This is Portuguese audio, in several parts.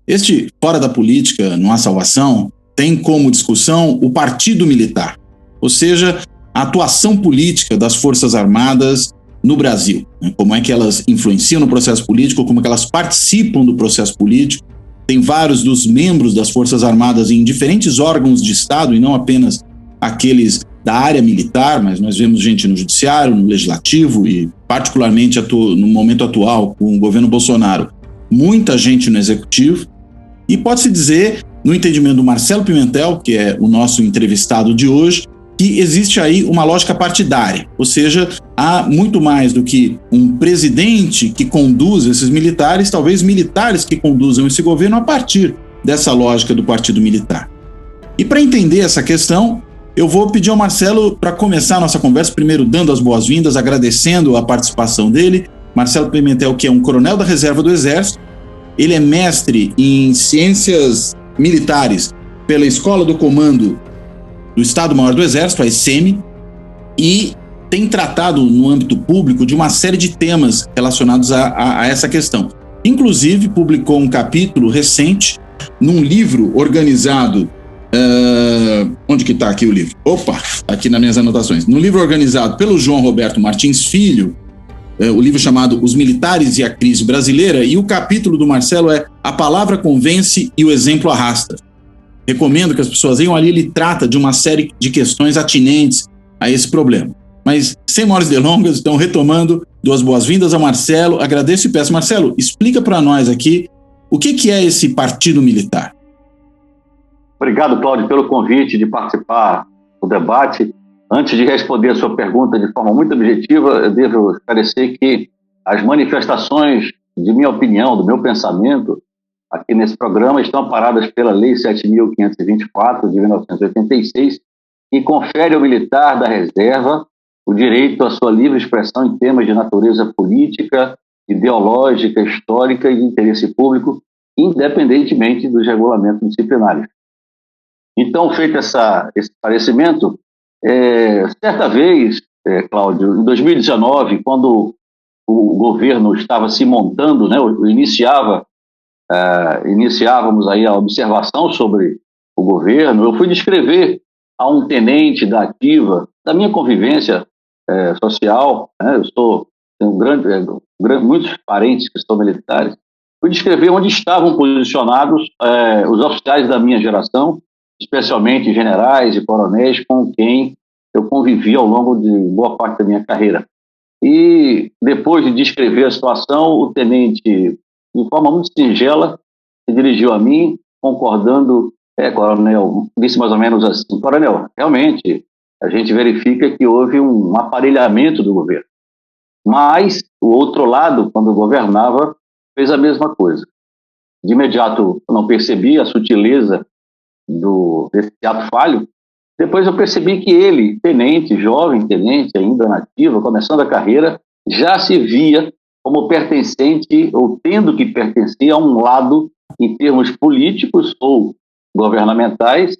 Este Fora da Política, Não Há Salvação, tem como discussão o partido militar, ou seja, a atuação política das Forças Armadas no Brasil, né? Como é que elas influenciam no processo político, como é que elas participam do processo político. Tem vários dos membros das Forças Armadas em diferentes órgãos de Estado, e não apenas aqueles da área militar, mas nós vemos gente no judiciário, no legislativo e particularmente no momento atual, com o governo Bolsonaro, muita gente no executivo. E pode-se dizer, no entendimento do Marcelo Pimentel, que é o nosso entrevistado de hoje, que existe aí uma lógica partidária, ou seja, há muito mais do que um presidente que conduz esses militares, talvez militares que conduzam esse governo a partir dessa lógica do partido militar. E para entender essa questão, eu vou pedir ao Marcelo para começar a nossa conversa, primeiro dando as boas-vindas, agradecendo a participação dele. Marcelo Pimentel, que é um coronel da reserva do Exército, ele é mestre em Ciências Militares pela Escola do Comando do Estado-Maior do Exército, a ECEME, e tem tratado no âmbito público de uma série de temas relacionados a essa questão. Inclusive, publicou um capítulo recente num livro organizado... onde que está aqui o livro? Opa, aqui nas minhas anotações. No livro organizado pelo João Roberto Martins Filho, o livro chamado Os Militares e a Crise Brasileira, e o capítulo do Marcelo é A Palavra Convence e o Exemplo Arrasta. Recomendo que as pessoas leiam ali, ele trata de uma série de questões atinentes a esse problema. Mas, sem maiores delongas, então, retomando, dou as boas-vindas ao Marcelo, agradeço e peço, Marcelo, explica para nós aqui o que é esse partido militar. Obrigado, Cláudio, pelo convite de participar do debate. Antes de responder a sua pergunta de forma muito objetiva, eu devo esclarecer que as manifestações de minha opinião, do meu pensamento, aqui nesse programa, estão amparadas pela Lei 7.524, de 1986, que confere ao militar da reserva o direito à sua livre expressão em temas de natureza política, ideológica, histórica e de interesse público, independentemente dos regulamentos disciplinares. Então, feito esse esclarecimento, certa vez, Cláudio, em 2019, quando o governo estava se montando, né, iniciávamos aí a observação sobre o governo, eu fui descrever a um tenente da ativa, da minha convivência social, né, tenho muitos parentes que são militares, fui descrever onde estavam posicionados os oficiais da minha geração, especialmente generais e coronéis com quem eu convivi ao longo de boa parte da minha carreira. E depois de descrever a situação, o tenente, de forma muito singela, se dirigiu a mim, concordando, coronel, disse mais ou menos assim, coronel, realmente, a gente verifica que houve um aparelhamento do governo. Mas o outro lado, quando governava, fez a mesma coisa. De imediato, eu não percebi a sutileza desse ato falho. Depois eu percebi que ele, tenente, jovem tenente, ainda na ativa, começando a carreira, já se via como pertencente ou tendo que pertencer a um lado em termos políticos ou governamentais,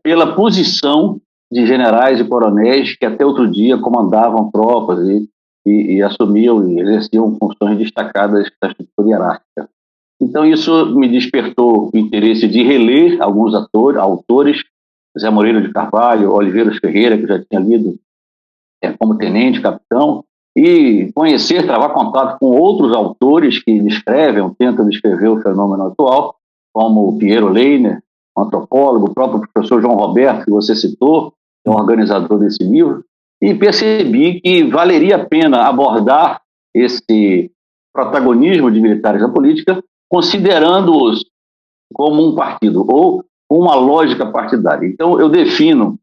pela posição de generais e coronéis que até outro dia comandavam tropas e assumiam e exerciam funções destacadas da estrutura hierárquica. Então isso me despertou o interesse de reler alguns autores, Zé Moreira de Carvalho, Oliveiras Ferreira, que eu já tinha lido como tenente, capitão, e conhecer, travar contato com outros autores que tentam descrever o fenômeno atual, como Piero Leiner, um antropólogo, o próprio professor João Roberto, que você citou, é um organizador desse livro, e percebi que valeria a pena abordar esse protagonismo de militares na política, considerando-os como um partido ou uma lógica partidária. Então, eu defino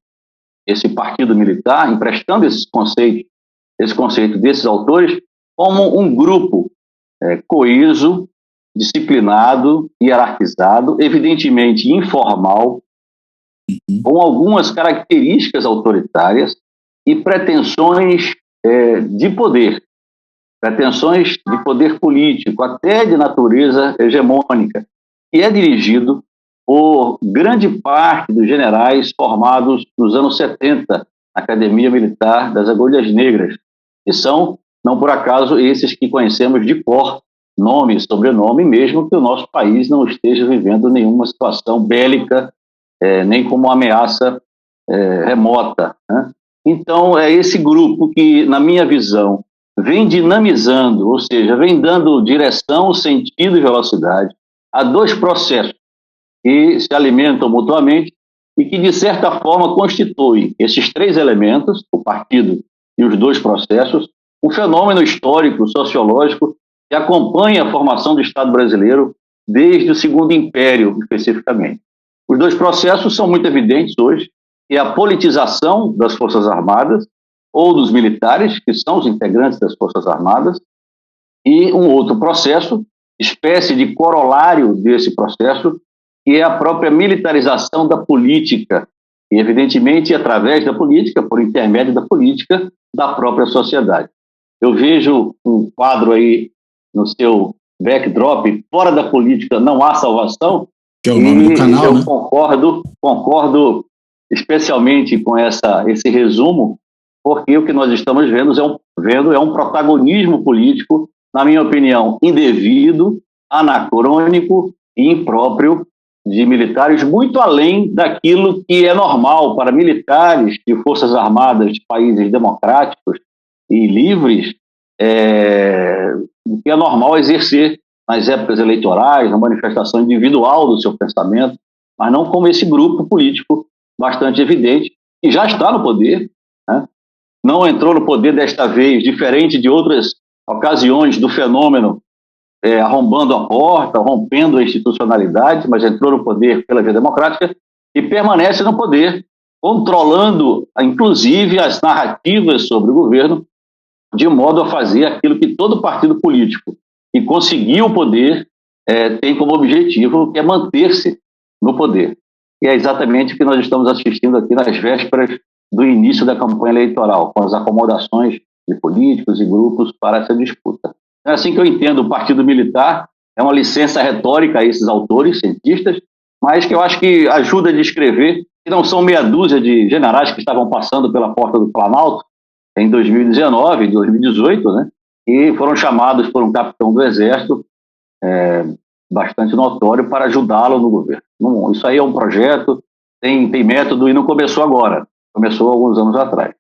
esse partido militar, emprestando esse conceito desses autores, como um grupo coeso, disciplinado, hierarquizado, evidentemente informal, com algumas características autoritárias e pretensões de poder político, até de natureza hegemônica, e é dirigido por grande parte dos generais formados nos anos 70 na Academia Militar das Agulhas Negras, que são, não por acaso, esses que conhecemos de cor nome e sobrenome, mesmo que o nosso país não esteja vivendo nenhuma situação bélica, nem como uma ameaça remota, né? Então, é esse grupo que, na minha visão, vem dinamizando, ou seja, vem dando direção, sentido e velocidade a dois processos que se alimentam mutuamente e que, de certa forma, constituem esses três elementos, o partido e os dois processos, um fenômeno histórico, sociológico, que acompanha a formação do Estado brasileiro desde o Segundo Império, especificamente. Os dois processos são muito evidentes hoje, que é a politização das Forças Armadas ou dos militares, que são os integrantes das Forças Armadas, e um outro processo, espécie de corolário desse processo, que é a própria militarização da política, e evidentemente através da política, por intermédio da política, da própria sociedade. Eu vejo um quadro aí no seu backdrop, fora da política não há salvação, que é o nome do canal, eu né? concordo especialmente com esse resumo, porque o que nós estamos vendo é um protagonismo político, na minha opinião, indevido, anacrônico e impróprio de militares, muito além daquilo que é normal para militares de forças armadas de países democráticos e livres, que é normal exercer nas épocas eleitorais, na manifestação individual do seu pensamento, mas não como esse grupo político bastante evidente, que já está no poder, né? Não entrou no poder desta vez, diferente de outras ocasiões do fenômeno, arrombando a porta, rompendo a institucionalidade, mas entrou no poder pela via democrática e permanece no poder, controlando, inclusive, as narrativas sobre o governo, de modo a fazer aquilo que todo partido político que conseguiu o poder tem como objetivo, que é manter-se no poder. E é exatamente o que nós estamos assistindo aqui nas vésperas do início da campanha eleitoral, com as acomodações de políticos e grupos para essa disputa. É assim que eu entendo o Partido Militar, é uma licença retórica a esses autores, cientistas, mas que eu acho que ajuda a descrever que não são meia dúzia de generais que estavam passando pela porta do Planalto em 2019, 2018, né, e foram chamados por um capitão do Exército bastante notório para ajudá-lo no governo. Isso aí é um projeto, tem método e não começou agora, começou alguns anos atrás.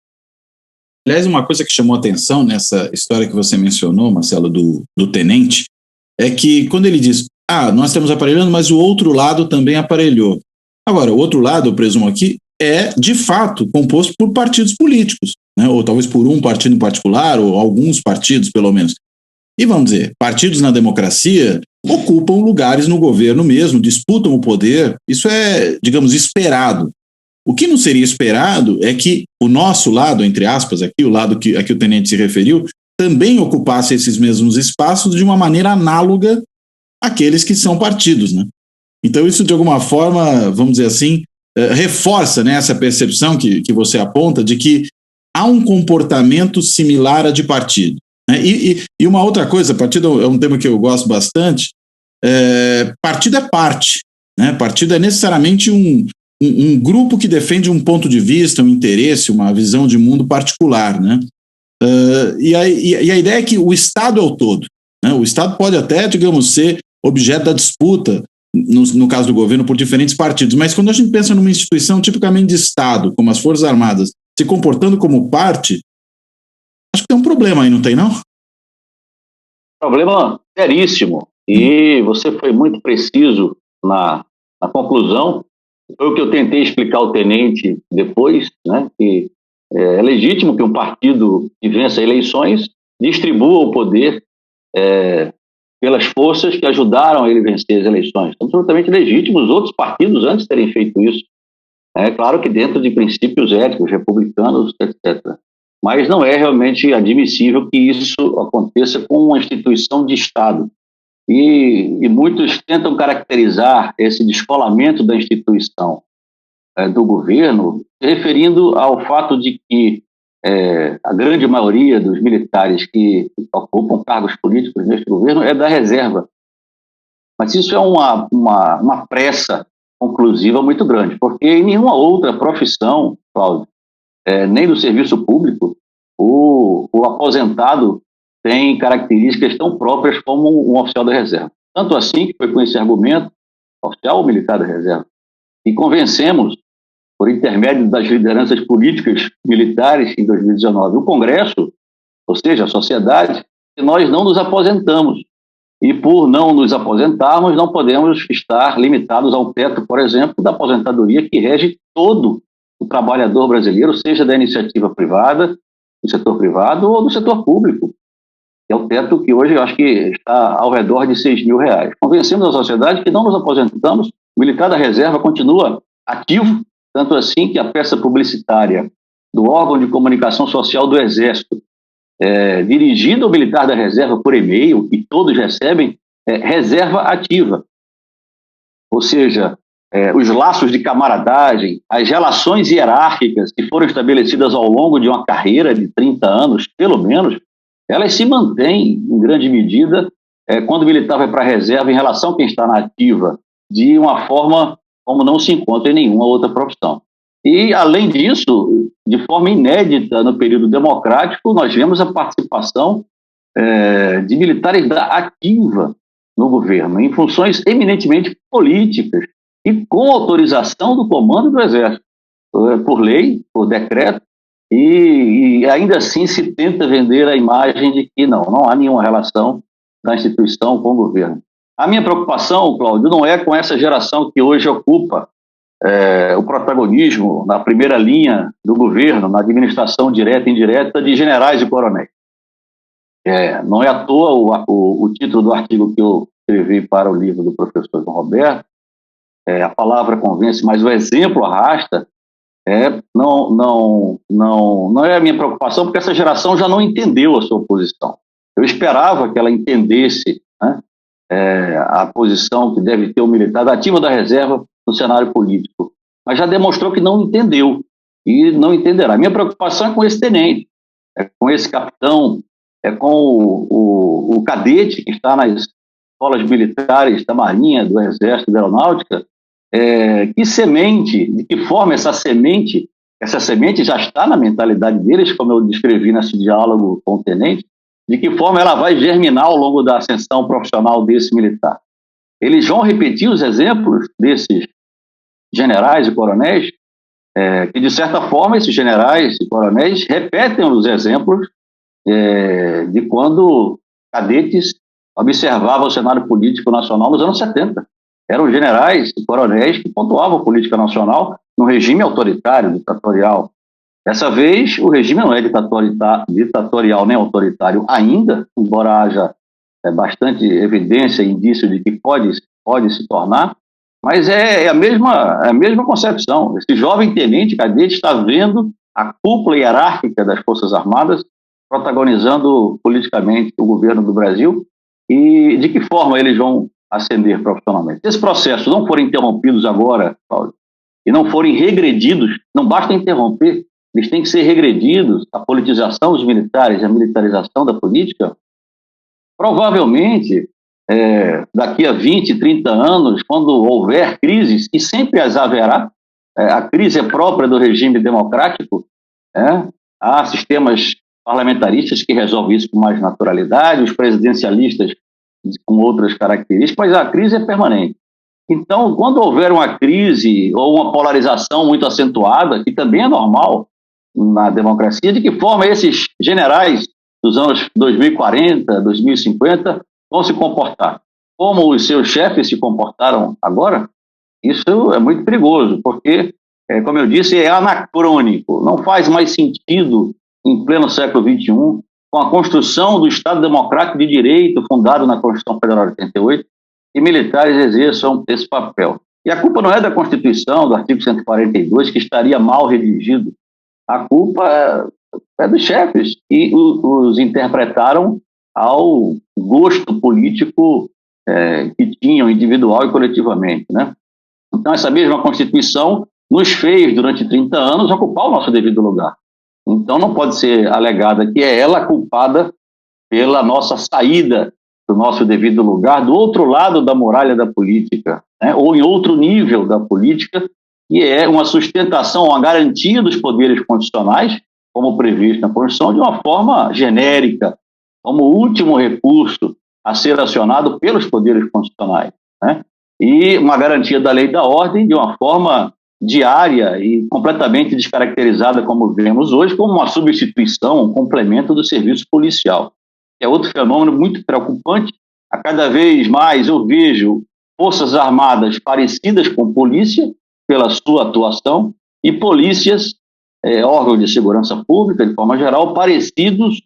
Aliás, uma coisa que chamou atenção nessa história que você mencionou, Marcelo, do tenente, é que quando ele diz, nós estamos aparelhando, mas o outro lado também aparelhou. Agora, o outro lado, eu presumo aqui, é, de fato, composto por partidos políticos, né? Ou talvez por um partido em particular, ou alguns partidos, pelo menos. E vamos dizer, partidos na democracia ocupam lugares no governo mesmo, disputam o poder, isso é, digamos, esperado. O que não seria esperado é que o nosso lado, entre aspas, aqui, o lado a que o tenente se referiu, também ocupasse esses mesmos espaços de uma maneira análoga àqueles que são partidos, né? Então isso, de alguma forma, vamos dizer assim, reforça, né, essa percepção que você aponta de que há um comportamento similar a de partido. Né? E uma outra coisa, partido é um tema que eu gosto bastante, partido é parte, né? Partido é necessariamente um grupo que defende um ponto de vista, um interesse, uma visão de mundo particular, né? E a ideia é que o Estado é o todo, né? O Estado pode até, digamos, ser objeto da disputa, no caso do governo, por diferentes partidos, mas quando a gente pensa numa instituição tipicamente de Estado, como as Forças Armadas, se comportando como parte, acho que tem um problema aí, não tem, não? Problema seríssimo, e você foi muito preciso na conclusão. Foi o que eu tentei explicar ao tenente depois, né, que é legítimo que um partido que vença eleições distribua o poder pelas forças que ajudaram ele a vencer as eleições. Absolutamente legítimo os outros partidos antes terem feito isso. É claro que dentro de princípios éticos, republicanos, etc. Mas não é realmente admissível que isso aconteça com uma instituição de Estado. E muitos tentam caracterizar esse descolamento da instituição do governo, referindo ao fato de que a grande maioria dos militares que ocupam cargos políticos neste governo é da reserva. Mas isso é uma pressa conclusiva muito grande, porque em nenhuma outra profissão, Cláudio, nem do serviço público, o aposentado tem características tão próprias como um oficial da reserva. Tanto assim que foi com esse argumento, oficial ou militar da reserva, e convencemos, por intermédio das lideranças políticas militares em 2019, o Congresso, ou seja, a sociedade, que nós não nos aposentamos. E por não nos aposentarmos, não podemos estar limitados ao teto, por exemplo, da aposentadoria que rege todo o trabalhador brasileiro, seja da iniciativa privada, do setor privado ou do setor público. É o teto que hoje eu acho que está ao redor de R$6.000. Convencemos a sociedade que não nos aposentamos, o militar da reserva continua ativo, tanto assim que a peça publicitária do órgão de comunicação social do Exército, dirigida ao militar da reserva por e-mail, que todos recebem, reserva ativa. Ou seja, os laços de camaradagem, as relações hierárquicas que foram estabelecidas ao longo de uma carreira de 30 anos, pelo menos, elas se mantêm, em grande medida, quando o militar vai para a reserva em relação a quem está na ativa, de uma forma como não se encontra em nenhuma outra profissão. E, além disso, de forma inédita no período democrático, nós vemos a participação de militares da ativa no governo, em funções eminentemente políticas e com autorização do comando do Exército, por lei, por decreto, e ainda assim se tenta vender a imagem de que não há nenhuma relação da instituição com o governo. A minha preocupação, Cláudio, não é com essa geração que hoje ocupa o protagonismo na primeira linha do governo, na administração direta e indireta de generais e coronéis. Não é à toa o título do artigo que eu escrevi para o livro do professor João Roberto, a palavra convence, mas o exemplo arrasta. Não é a minha preocupação, porque essa geração já não entendeu a sua posição. Eu esperava que ela entendesse, né, a posição que deve ter o militar da ativa da reserva no cenário político, mas já demonstrou que não entendeu e não entenderá. A minha preocupação é com esse tenente, com esse capitão, com o cadete que está nas escolas militares da Marinha, do Exército, da Aeronáutica. Que semente, de que forma essa semente já está na mentalidade deles, como eu descrevi nesse diálogo com o tenente, de que forma ela vai germinar ao longo da ascensão profissional desse militar. Eles vão repetir os exemplos desses generais e coronéis, que de certa forma esses generais e coronéis repetem os exemplos de quando cadetes observavam o cenário político nacional nos anos 70. Eram generais e coronéis que pontuavam a política nacional no regime autoritário, ditatorial. Dessa vez, o regime não é ditatorial nem autoritário ainda, embora haja bastante evidência e indício de que pode se tornar, mas é a mesma concepção. Esse jovem tenente cadete está vendo a cúpula hierárquica das Forças Armadas protagonizando politicamente o governo do Brasil e de que forma eles vão ascender profissionalmente. Se esse processo não for interrompidos agora, Paulo, e não forem regredidos, não basta interromper, eles têm que ser regredidos, a politização dos militares, a militarização da política, provavelmente, daqui a 20, 30 anos, quando houver crises, e sempre as haverá, a crise é própria do regime democrático, há sistemas parlamentaristas que resolvem isso com mais naturalidade, os presidencialistas com outras características, mas a crise é permanente. Então, quando houver uma crise ou uma polarização muito acentuada, que também é normal na democracia, de que forma esses generais dos anos 2040, 2050 vão se comportar? Como os seus chefes se comportaram agora? Isso é muito perigoso, porque, como eu disse, é anacrônico, não faz mais sentido em pleno século XXI, com a construção do Estado Democrático de Direito, fundado na Constituição Federal de 88, e militares exerçam esse papel. E a culpa não é da Constituição, do artigo 142, que estaria mal redigido. A culpa é dos chefes, que os interpretaram ao gosto político que tinham individual e coletivamente, né? Então, essa mesma Constituição nos fez, durante 30 anos, ocupar o nosso devido lugar. Então, não pode ser alegada que é ela culpada pela nossa saída do nosso devido lugar, do outro lado da muralha da política, né? Ou em outro nível da política, que é uma sustentação, uma garantia dos poderes constitucionais, como previsto na Constituição, de uma forma genérica, como último recurso a ser acionado pelos poderes constitucionais, né? E uma garantia da lei e da ordem de uma forma diária e completamente descaracterizada, como vemos hoje, como uma substituição, um complemento do serviço policial. É outro fenômeno muito preocupante. A cada vez mais eu vejo forças armadas parecidas com polícia, pela sua atuação, e polícias, órgãos de segurança pública, de forma geral, parecidas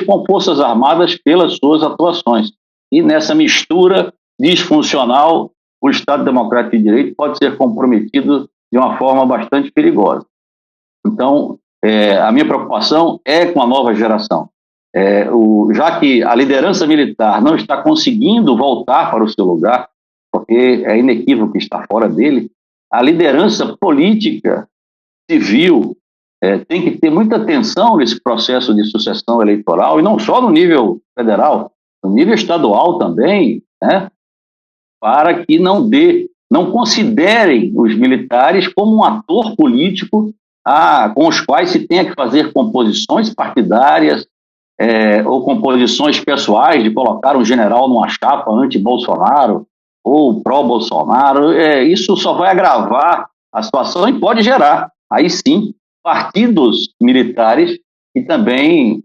com forças armadas pelas suas atuações. E nessa mistura disfuncional, o Estado Democrático de Direito pode ser comprometido de uma forma bastante perigosa. Então, a minha preocupação é com a nova geração. Já que a liderança militar não está conseguindo voltar para o seu lugar, porque é inequívoco que está fora dele, a liderança política, civil, tem que ter muita atenção nesse processo de sucessão eleitoral, e não só no nível federal, no nível estadual também, né? Para que não considerem os militares como um ator político com os quais se tenha que fazer composições partidárias ou composições pessoais de colocar um general numa chapa anti-Bolsonaro ou pró-Bolsonaro. Isso só vai agravar a situação e pode gerar, aí sim, partidos militares, que também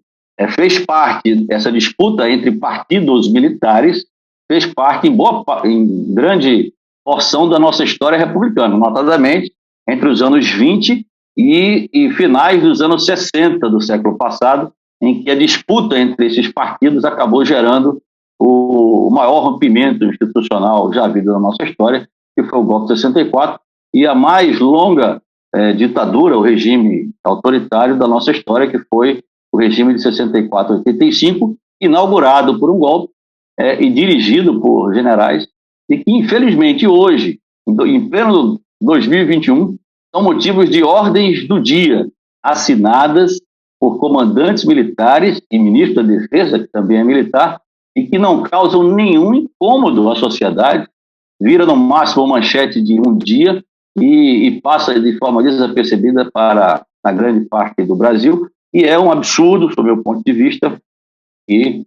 fez parte dessa disputa entre partidos militares, fez parte em grande porção da nossa história republicana, notadamente entre os anos 20 e finais dos anos 60 do século passado, em que a disputa entre esses partidos acabou gerando o maior rompimento institucional já havido na nossa história, que foi o golpe de 64, e a mais longa ditadura, o regime autoritário da nossa história, que foi o regime de 64 a 85, inaugurado por um golpe e dirigido por generais, e que, infelizmente, hoje, em pleno 2021, são motivos de ordens do dia, assinadas por comandantes militares e ministro da Defesa, que também é militar, e que não causam nenhum incômodo à sociedade, vira no máximo manchete de um dia e passa de forma desapercebida para a grande parte do Brasil, e é um absurdo, sob o meu ponto de vista, que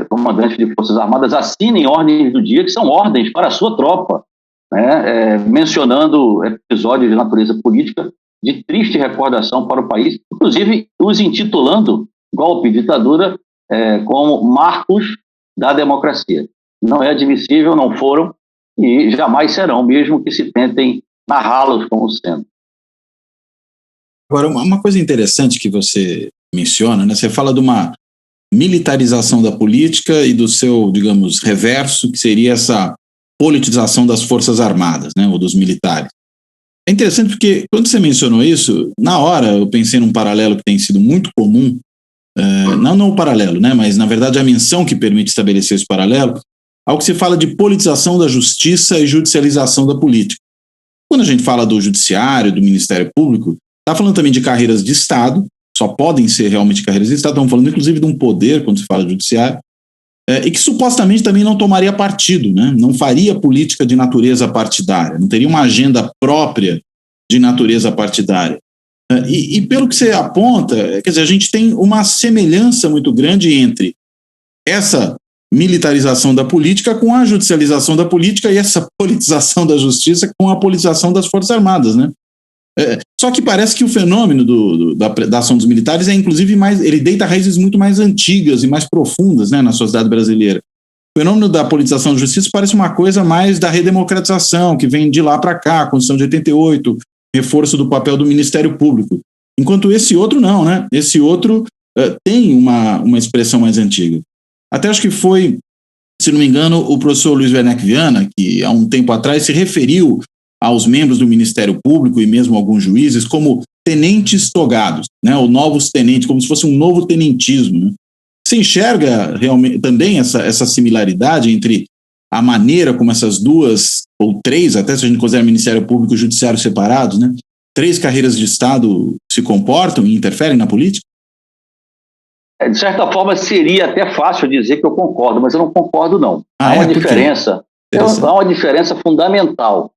comandantes de Forças Armadas assinem ordens do dia, que são ordens para a sua tropa, né? Mencionando episódios de natureza política de triste recordação para o país, inclusive os intitulando golpe e ditadura como marcos da democracia. Não é admissível, não foram e jamais serão, mesmo que se tentem narrá-los como sendo. Agora, uma coisa interessante que você menciona, né? Você fala de uma militarização da política e do seu, digamos, reverso, que seria essa politização das Forças Armadas, né, ou dos militares. É interessante porque, quando você mencionou isso, na hora eu pensei num paralelo que tem sido muito comum, não o paralelo, né, mas na verdade a menção que permite estabelecer esse paralelo, ao que se fala de politização da justiça e judicialização da política. Quando a gente fala do judiciário, do Ministério Público, está falando também de carreiras de Estado, só podem ser realmente carreiras de Estado, estamos falando inclusive de um poder, quando se fala de judiciário, e que supostamente também não tomaria partido, né? Não faria política de natureza partidária, não teria uma agenda própria de natureza partidária. E pelo que você aponta, quer dizer, a gente tem uma semelhança muito grande entre essa militarização da política com a judicialização da política e essa politização da justiça com a politização das Forças Armadas, né? Só que parece que o fenômeno da ação dos militares é, inclusive, ele deita raízes muito mais antigas e mais profundas, né, na sociedade brasileira. O fenômeno da politização da justiça parece uma coisa mais da redemocratização, que vem de lá para cá, a Constituição de 88, reforço do papel do Ministério Público. Enquanto esse outro não, né? Esse outro tem uma expressão mais antiga. Até acho que foi, se não me engano, o professor Luiz Werneck Viana, que há um tempo atrás se referiu aos membros do Ministério Público e mesmo alguns juízes como tenentes togados, né, ou novos tenentes, como se fosse um novo tenentismo. Né? Você enxerga realmente também essa similaridade entre a maneira como essas duas, ou três, até se a gente considera Ministério Público e Judiciário separados, né, três carreiras de Estado se comportam e interferem na política? De certa forma, seria até fácil dizer que eu concordo, mas eu não concordo, não. Há uma diferença, há uma diferença fundamental.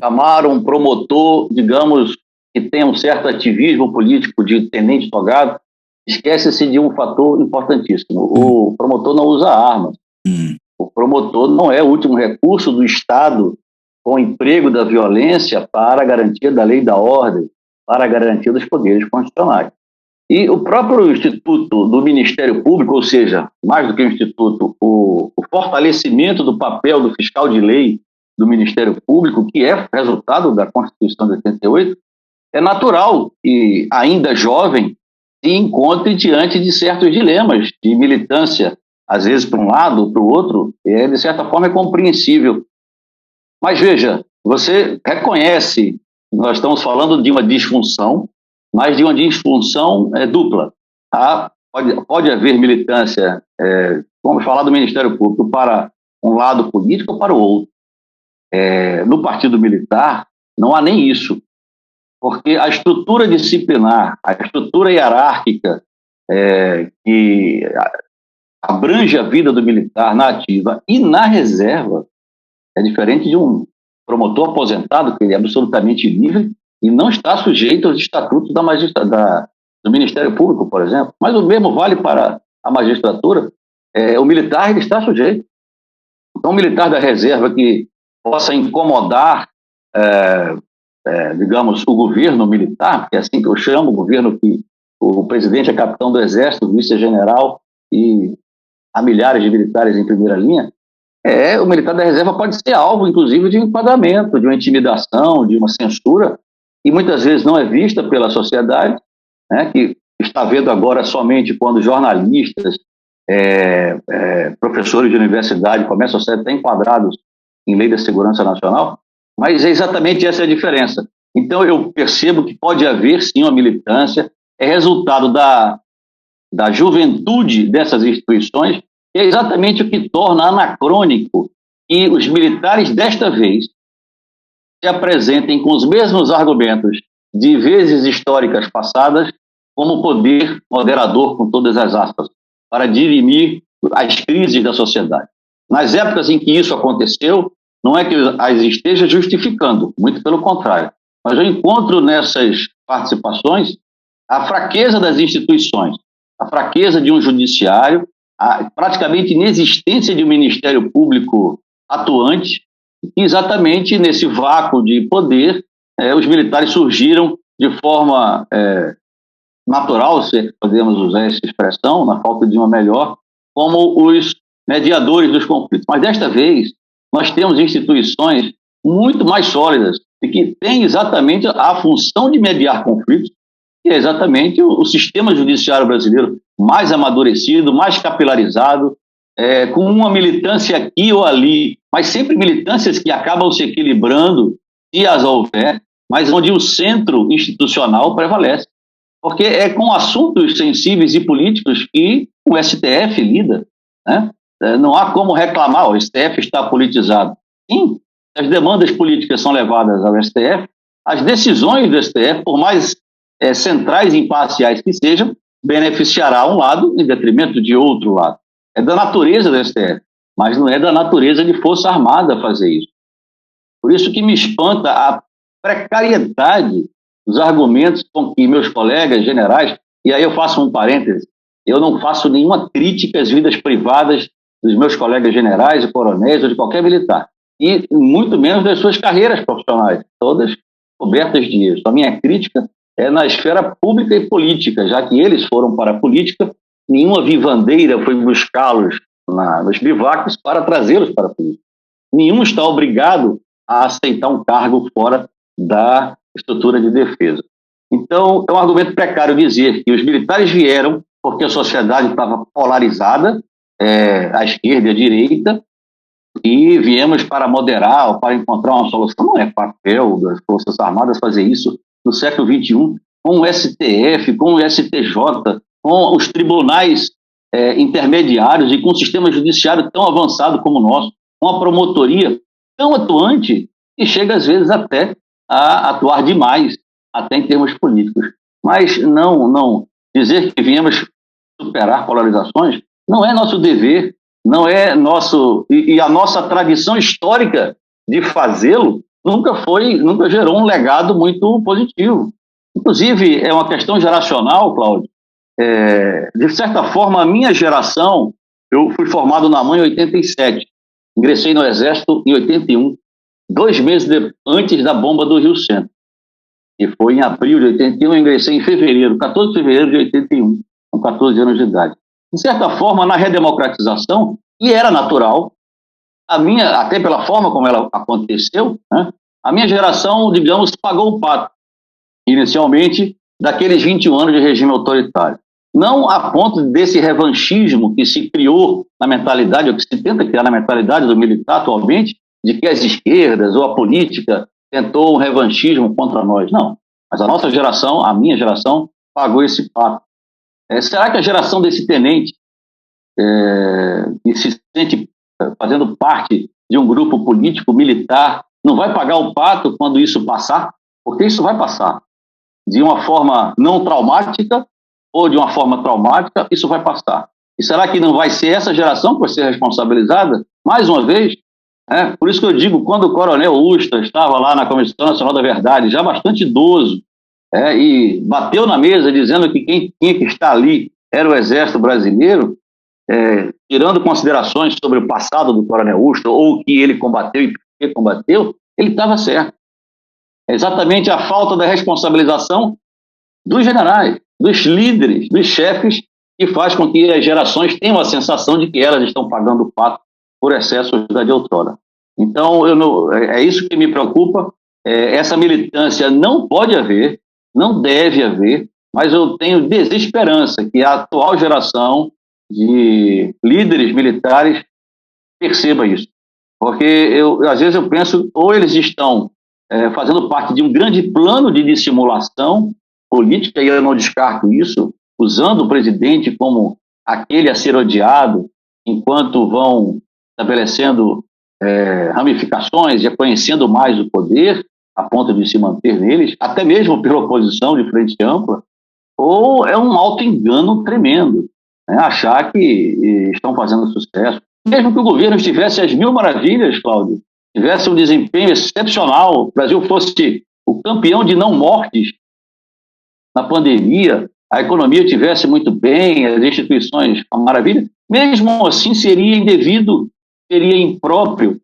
Chamar um promotor, digamos, que tem um certo ativismo político de tenente togado, esquece-se de um fator importantíssimo. O promotor não usa armas. O promotor não é o último recurso do Estado com o emprego da violência para a garantia da lei e da ordem, para a garantia dos poderes constitucionais. E o próprio Instituto do Ministério Público, ou seja, mais do que o Instituto, o fortalecimento do papel do fiscal de lei do Ministério Público, que é resultado da Constituição de 88, é natural que, ainda jovem, se encontre diante de certos dilemas de militância, às vezes para um lado ou para o outro, de certa forma é compreensível. Mas veja, você reconhece, nós estamos falando de uma disfunção, mas de uma disfunção dupla. Pode haver militância, vamos falar do Ministério Público, para um lado político ou para o outro. No Partido Militar, não há nem isso, porque a estrutura disciplinar, a estrutura hierárquica que abrange a vida do militar na ativa e na reserva é diferente de um promotor aposentado, que ele é absolutamente livre e não está sujeito aos estatutos do Ministério Público, por exemplo. Mas o mesmo vale para a magistratura. O militar ele está sujeito. Então, o militar da reserva que possa incomodar, digamos, o governo militar, porque é assim que eu chamo, o governo que o presidente é capitão do Exército, o vice é general e há milhares de militares em primeira linha, o militar da reserva pode ser alvo, inclusive, de um enquadramento, de uma intimidação, de uma censura, e muitas vezes não é vista pela sociedade, né, que está vendo agora somente quando jornalistas, professores de universidade começam a ser até enquadrados em lei da segurança nacional, mas é exatamente essa a diferença. Então eu percebo que pode haver sim uma militância, é resultado da juventude dessas instituições, que é exatamente o que torna anacrônico que os militares desta vez se apresentem com os mesmos argumentos de vezes históricas passadas como poder moderador, com todas as aspas, para dirimir as crises da sociedade. Nas épocas em que isso aconteceu, não é que as esteja justificando, muito pelo contrário, mas eu encontro nessas participações a fraqueza das instituições, a fraqueza de um judiciário, a praticamente inexistência de um Ministério Público atuante, e exatamente nesse vácuo de poder, os militares surgiram de forma natural, se podemos usar essa expressão, na falta de uma melhor, como os mediadores dos conflitos. Mas desta vez, nós temos instituições muito mais sólidas e que têm exatamente a função de mediar conflitos, que é exatamente o sistema judiciário brasileiro mais amadurecido, mais capilarizado, com uma militância aqui ou ali, mas sempre militâncias que acabam se equilibrando, se as houver, mas onde o centro institucional prevalece. Porque é com assuntos sensíveis e políticos que o STF lida, né? Não há como reclamar, o STF está politizado. Sim, as demandas políticas são levadas ao STF, as decisões do STF, por mais centrais e imparciais que sejam, beneficiará um lado em detrimento de outro lado. É da natureza do STF, mas não é da natureza de Força Armada fazer isso. Por isso que me espanta a precariedade dos argumentos com que meus colegas generais, e aí eu faço um parêntese, eu não faço nenhuma crítica às vidas privadas dos meus colegas generais e coronéis ou de qualquer militar, e muito menos das suas carreiras profissionais, todas cobertas de erros. A minha crítica é na esfera pública e política, já que eles foram para a política, nenhuma vivandeira foi buscá-los nos bivacos para trazê-los para a política. Nenhum está obrigado a aceitar um cargo fora da estrutura de defesa. Então, é um argumento precário dizer que os militares vieram porque a sociedade estava polarizada, à esquerda e à direita, e viemos para moderar ou para encontrar uma solução. Não é papel das Forças Armadas fazer isso no século XXI, com o STF, com o STJ, com os tribunais intermediários e com um sistema judiciário tão avançado como o nosso, com a promotoria tão atuante que chega às vezes até a atuar demais, até em termos políticos. Mas não dizer que viemos superar polarizações não é nosso dever, não é nosso, e a nossa tradição histórica de fazê-lo nunca gerou um legado muito positivo. Inclusive, é uma questão geracional, Cláudio. de certa forma, a minha geração, eu fui formado na mãe em 87, ingressei no Exército em 81, 2 meses antes da bomba do Rio Centro. E foi em abril de 81, eu ingressei em fevereiro, 14 de fevereiro de 81, com 14 anos de idade. De certa forma, na redemocratização, e era natural, até pela forma como ela aconteceu, né, a minha geração, digamos, pagou o pato, inicialmente, daqueles 21 anos de regime autoritário. Não a ponto desse revanchismo que se criou na mentalidade, ou que se tenta criar na mentalidade do militar atualmente, de que as esquerdas ou a política tentou um revanchismo contra nós. Não. Mas a nossa geração, a minha geração, pagou esse pato. Será que a geração desse tenente, que se sente fazendo parte de um grupo político militar, não vai pagar o pato quando isso passar? Porque isso vai passar. De uma forma não traumática ou de uma forma traumática, isso vai passar. E será que não vai ser essa geração que vai ser responsabilizada? Mais uma vez, por isso que eu digo, quando o Coronel Usta estava lá na Comissão Nacional da Verdade, já bastante idoso, e bateu na mesa dizendo que quem tinha que estar ali era o Exército Brasileiro, tirando considerações sobre o passado do Coronel Usta, ou o que ele combateu e por que combateu, ele estava certo. É exatamente a falta da responsabilização dos generais, dos líderes, dos chefes, que faz com que as gerações tenham a sensação de que elas estão pagando o pato por excessos da de outrora. Então, é isso que me preocupa. Essa militância não pode haver, não deve haver, mas eu tenho desesperança que a atual geração de líderes militares perceba isso. Porque, às vezes, eu penso, ou eles estão fazendo parte de um grande plano de dissimulação política, e eu não descarto isso, usando o presidente como aquele a ser odiado, enquanto vão estabelecendo ramificações e conhecendo mais o poder, a ponto de se manter neles, até mesmo pela oposição de frente ampla, ou é um auto-engano tremendo, achar que estão fazendo sucesso. Mesmo que o governo estivesse às mil maravilhas, Cláudio, tivesse um desempenho excepcional, o Brasil fosse o campeão de não mortes na pandemia, a economia estivesse muito bem, as instituições, uma maravilha, mesmo assim seria indevido, seria impróprio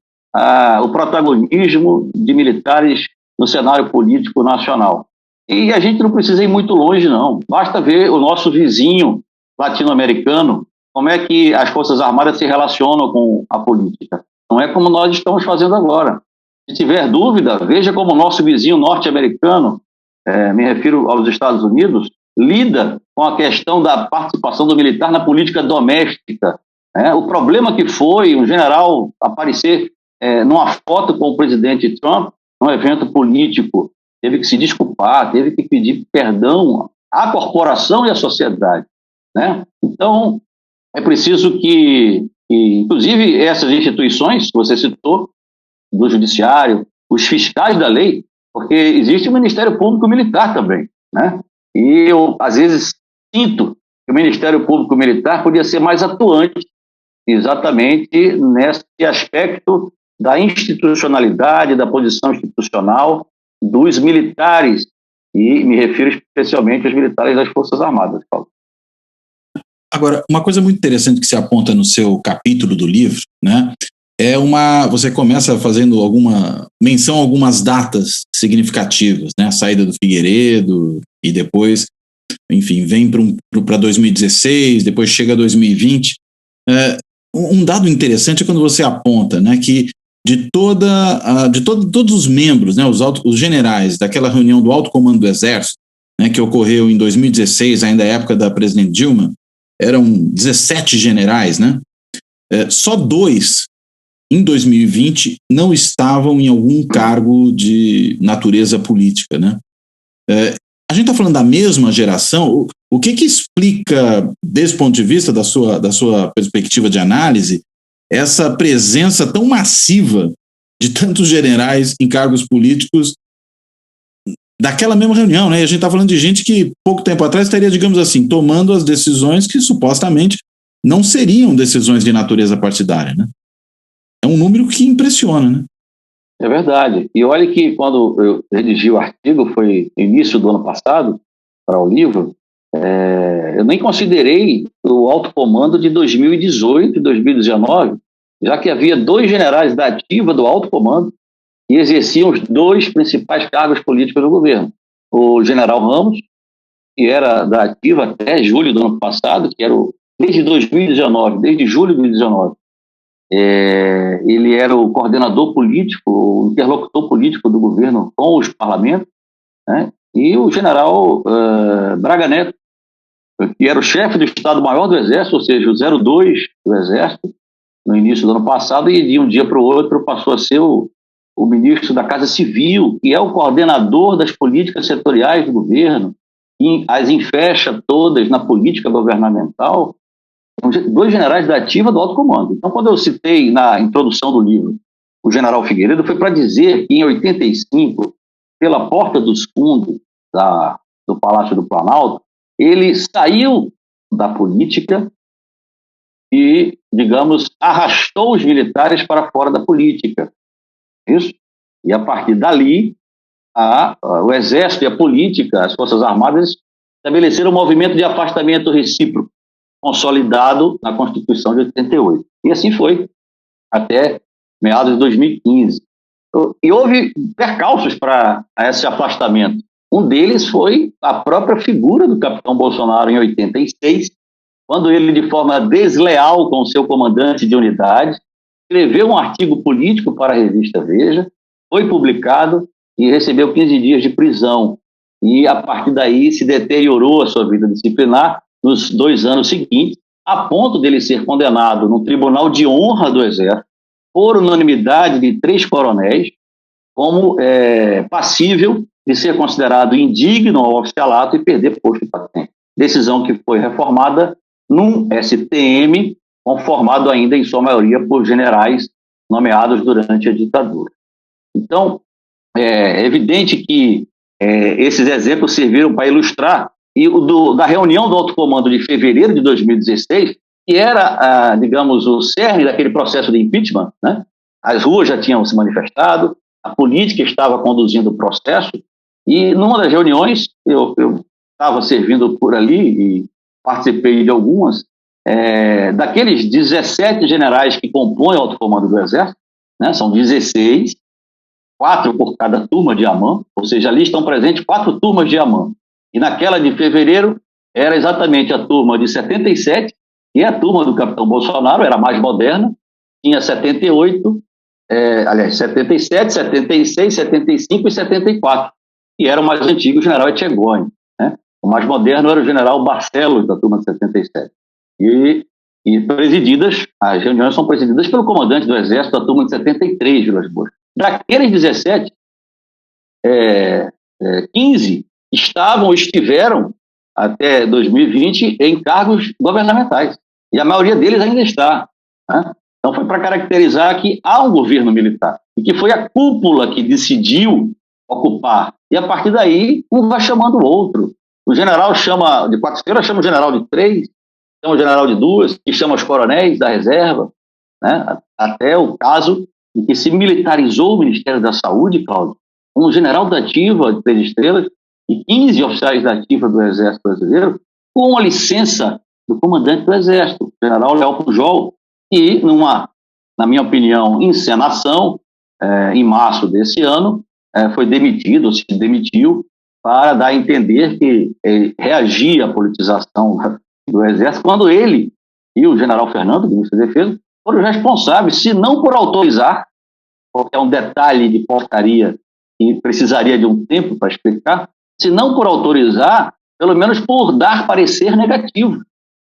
o protagonismo de militares no cenário político nacional. E a gente não precisa ir muito longe, não. Basta ver o nosso vizinho latino-americano, como é que as Forças Armadas se relacionam com a política. Não é como nós estamos fazendo agora. Se tiver dúvida, veja como o nosso vizinho norte-americano, me refiro aos Estados Unidos, lida com a questão da participação do militar na política doméstica. O problema que foi um general aparecer numa foto com o presidente Trump, num evento político, teve que se desculpar, teve que pedir perdão à corporação e à sociedade. Então, é preciso que, inclusive, essas instituições que você citou, do judiciário, os fiscais da lei, porque existe o Ministério Público Militar também, E eu, às vezes, sinto que o Ministério Público Militar podia ser mais atuante exatamente nesse aspecto da institucionalidade, da posição institucional dos militares, e me refiro especialmente aos militares das Forças Armadas, Paulo. Agora, uma coisa muito interessante que se aponta no seu capítulo do livro, você começa fazendo menção a algumas datas significativas, a saída do Figueiredo e depois, enfim, vem para 2016, depois chega 2020. Um dado interessante é quando você aponta, que de todos os membros, os generais daquela reunião do Alto Comando do Exército, que ocorreu em 2016, ainda à época da presidente Dilma, eram 17 generais, só 2 em 2020 não estavam em algum cargo de natureza política, A gente está falando da mesma geração. O que explica, desse ponto de vista, da sua perspectiva de análise, essa presença tão massiva de tantos generais em cargos políticos daquela mesma reunião, E a gente está falando de gente que, pouco tempo atrás, estaria, digamos assim, tomando as decisões que supostamente não seriam decisões de natureza partidária, É um número que impressiona, É verdade. E olha que quando eu redigi o artigo, foi no início do ano passado, para o livro, Eu nem considerei o alto comando de 2018 e 2019, já que havia 2 generais da ativa do alto comando que exerciam os 2 principais cargos políticos do governo. O general Ramos, que era da ativa até julho do ano passado, que era desde 2019, desde julho de 2019, ele era o coordenador político, o interlocutor político do governo com os parlamentos, né? E o general Braga Neto, que era o chefe do Estado-Maior do Exército, ou seja, o 02 do Exército, no início do ano passado, e de um dia para o outro passou a ser o ministro da Casa Civil, que é o coordenador das políticas setoriais do governo, e as enfecha todas na política governamental. 2 generais da ativa do alto comando. Então, quando eu citei na introdução do livro o general Figueiredo, foi para dizer que em 85, pela porta dos fundos do Palácio do Planalto, ele saiu da política e, digamos, arrastou os militares para fora da política. Isso? E a partir dali, o Exército e a política, as Forças Armadas, estabeleceram um movimento de afastamento recíproco, consolidado na Constituição de 88. E assim foi, até meados de 2015. E houve percalços para esse afastamento. Um deles foi a própria figura do capitão Bolsonaro em 86, quando ele, de forma desleal com o seu comandante de unidade, escreveu um artigo político para a revista Veja, foi publicado e recebeu 15 dias de prisão. E, a partir daí, se deteriorou a sua vida disciplinar nos 2 anos seguintes, a ponto dele ser condenado no Tribunal de Honra do Exército, por unanimidade de 3 coronéis, como passível de ser considerado indigno ao oficialato e perder posto e patente. Decisão que foi reformada num STM, conformado ainda em sua maioria por generais nomeados durante a ditadura. Então, é evidente que esses exemplos serviram para ilustrar, e da reunião do alto comando de fevereiro de 2016, que era, digamos, o cerne daquele processo de impeachment, né? As ruas já tinham se manifestado, a política estava conduzindo o processo, e numa das reuniões, eu estava servindo por ali e participei de algumas, daqueles 17 generais que compõem o alto comando do Exército, né? São 16, 4 por cada turma de AMAN, ou seja, ali estão presentes 4 turmas de AMAN. E naquela de fevereiro, era exatamente a turma de 77, e a turma do capitão Bolsonaro era mais moderna, tinha 78, 77, 76, 75 e 74, e era o mais antigo, o general Etchegóin, né? O mais moderno era o general Barcelos, da turma de 77. E as reuniões são presididas pelo comandante do Exército, da turma de 73, Vilas Boas. Daqueles 17, 15 estavam ou estiveram até 2020 em cargos governamentais. E a maioria deles ainda está, né? Então foi para caracterizar que há um governo militar e que foi a cúpula que decidiu ocupar. E a partir daí, um vai chamando o outro. O general chama de 4 estrelas, chama o general de 3, chama o general de 2, que chama os coronéis da reserva, né? Até o caso em que se militarizou o Ministério da Saúde, Cláudio, um general da ativa de 3 estrelas e 15 oficiais da ativa do Exército Brasileiro, com a licença do comandante do Exército, o general Léo Pujol, e na minha opinião, encenação, em março desse ano, foi demitido, se demitiu, para dar a entender que reagia à politização do Exército, quando ele e o general Fernando, ministro da Defesa, foram responsáveis, se não por autorizar, porque é um detalhe de portaria que precisaria de um tempo para explicar, se não por autorizar, pelo menos por dar parecer negativo.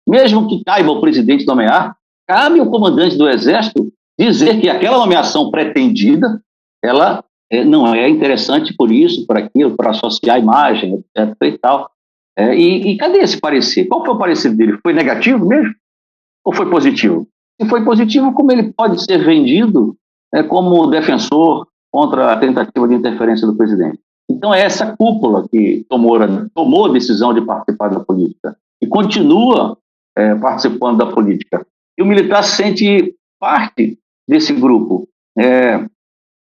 Mesmo que caiba o presidente nomear, cabe ao comandante do Exército dizer que aquela nomeação pretendida, ela não é interessante por isso, por aquilo, para associar a imagem, etc. e tal. E cadê esse parecer? Qual foi o parecer dele? Foi negativo mesmo? Ou foi positivo? Se foi positivo, como ele pode ser vendido como defensor contra a tentativa de interferência do presidente? Então é essa cúpula que tomou a decisão de participar da política e continua participando da política. E o militar se sente parte desse grupo.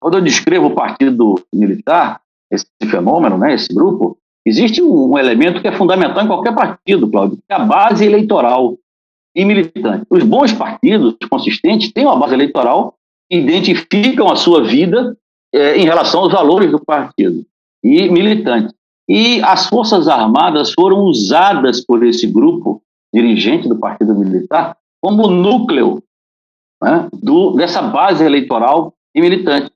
Quando eu descrevo o partido militar, esse fenômeno, né, esse grupo, Existe um elemento que é fundamental em qualquer partido, Cláudio, que é a base eleitoral e militante. Os bons partidos consistentes têm uma base eleitoral que identificam a sua vida em relação aos valores do partido e militante. E as Forças Armadas foram usadas por esse grupo dirigente do Partido Militar como núcleo, né, dessa base eleitoral e militante.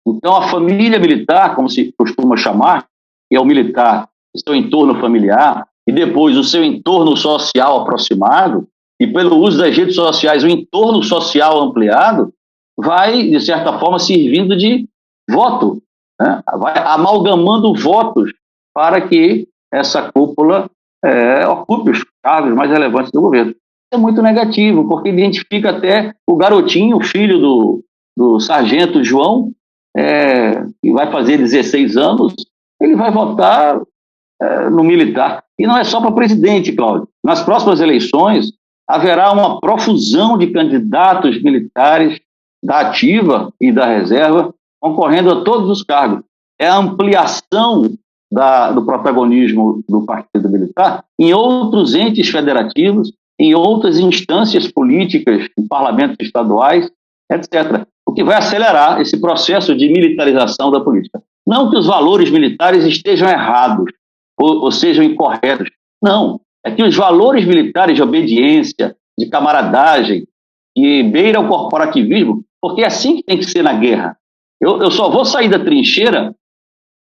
Então, a família militar, como se costuma chamar, que é o militar, seu entorno familiar, e depois o seu entorno social aproximado, e pelo uso das redes sociais, o entorno social ampliado, vai, de certa forma, servindo de voto, né? Vai amalgamando votos para que essa cúpula ocupe os cargos mais relevantes do governo. É muito negativo, porque identifica até o garotinho, o filho do sargento João, que vai fazer 16 anos, ele vai votar no militar. E não é só para presidente, Cláudio. Nas próximas eleições, haverá uma profusão de candidatos militares da ativa e da reserva concorrendo a todos os cargos. É a ampliação do protagonismo do Partido Militar em outros entes federativos, em outras instâncias políticas, em parlamentos estaduais, etc. O que vai acelerar esse processo de militarização da política. Não que os valores militares estejam errados ou sejam incorretos. Não. É que os valores militares de obediência, de camaradagem, que beiram o corporativismo, porque é assim que tem que ser na guerra. Eu só vou sair da trincheira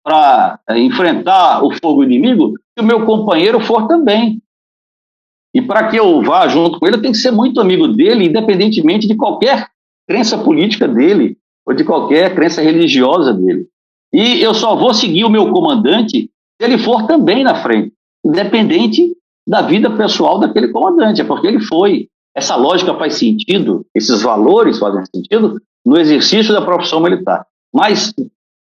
para enfrentar o fogo inimigo se o meu companheiro for também. E para que eu vá junto com ele, eu tenho que ser muito amigo dele, independentemente de qualquer crença política dele ou de qualquer crença religiosa dele. E eu só vou seguir o meu comandante se ele for também na frente, independente da vida pessoal daquele comandante, é porque ele foi. Essa lógica faz sentido, esses valores fazem sentido no exercício da profissão militar. Mas,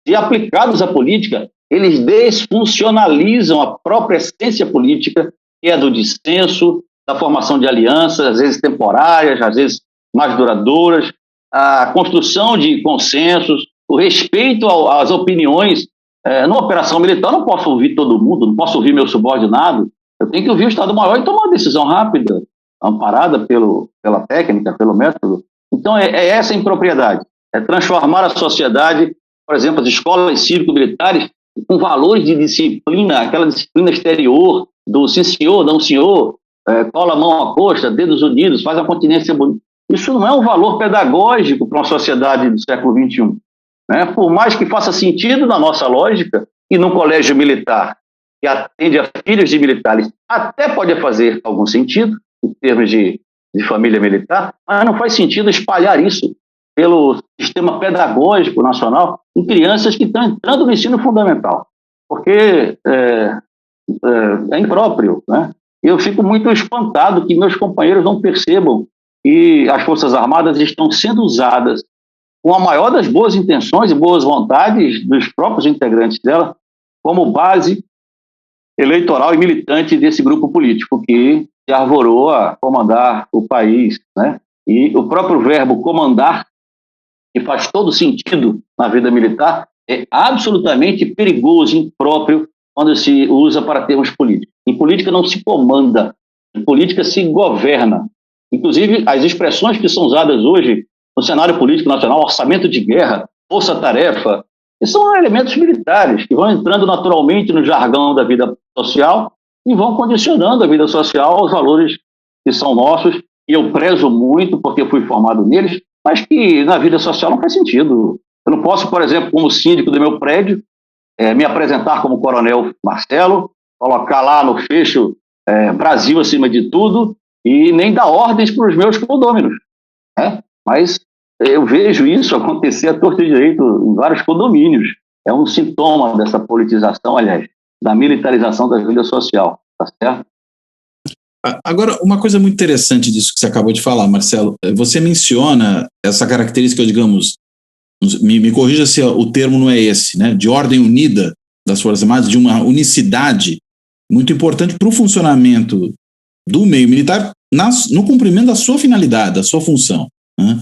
se aplicados à política, eles desfuncionalizam a própria essência política, que é do dissenso, da formação de alianças, às vezes temporárias, às vezes mais duradouras, a construção de consensos, o respeito às opiniões. Numa operação militar, eu não posso ouvir todo mundo, não posso ouvir meu subordinado, eu tenho que ouvir o Estado-Maior e tomar uma decisão rápida, amparada pela técnica, pelo método. Então, é essa a impropriedade. É transformar a sociedade, por exemplo, as escolas cívico-militares, com valores de disciplina, aquela disciplina exterior, do sim senhor, não senhor, cola a mão à costa, dedos unidos, faz a continência bonita. Isso não é um valor pedagógico para uma sociedade do século XXI. Né? Por mais que faça sentido na nossa lógica, e num colégio militar que atende a filhos de militares, até pode fazer algum sentido, em termos de família militar, mas não faz sentido espalhar isso pelo sistema pedagógico nacional em crianças que estão entrando no ensino fundamental, porque é impróprio, né? Eu fico muito espantado que meus companheiros não percebam que as Forças Armadas estão sendo usadas com a maior das boas intenções e boas vontades dos próprios integrantes dela como base eleitoral e militante desse grupo político que se arvorou a comandar o país, né? E o próprio verbo comandar, que faz todo sentido na vida militar, é absolutamente perigoso e impróprio quando se usa para termos políticos. Em política não se comanda, em política se governa. Inclusive, as expressões que são usadas hoje no cenário político nacional, orçamento de guerra, força-tarefa, são elementos militares que vão entrando naturalmente no jargão da vida social e vão condicionando a vida social aos valores que são nossos, e eu prezo muito porque eu fui formado neles, mas que na vida social não faz sentido. Eu não posso, por exemplo, como síndico do meu prédio, me apresentar como Coronel Marcelo, colocar lá no fecho Brasil acima de tudo e nem dar ordens para os meus condôminos, né? Mas eu vejo isso acontecer à torta e direito em vários condomínios. É um sintoma dessa politização, aliás, da militarização da vida social, tá certo? Agora, uma coisa muito interessante disso que você acabou de falar, Marcelo, você menciona essa característica, digamos, me corrija se o termo não é esse, né, de ordem unida das Forças Armadas, de uma unicidade muito importante para o funcionamento do meio militar no cumprimento da sua finalidade, da sua função, né?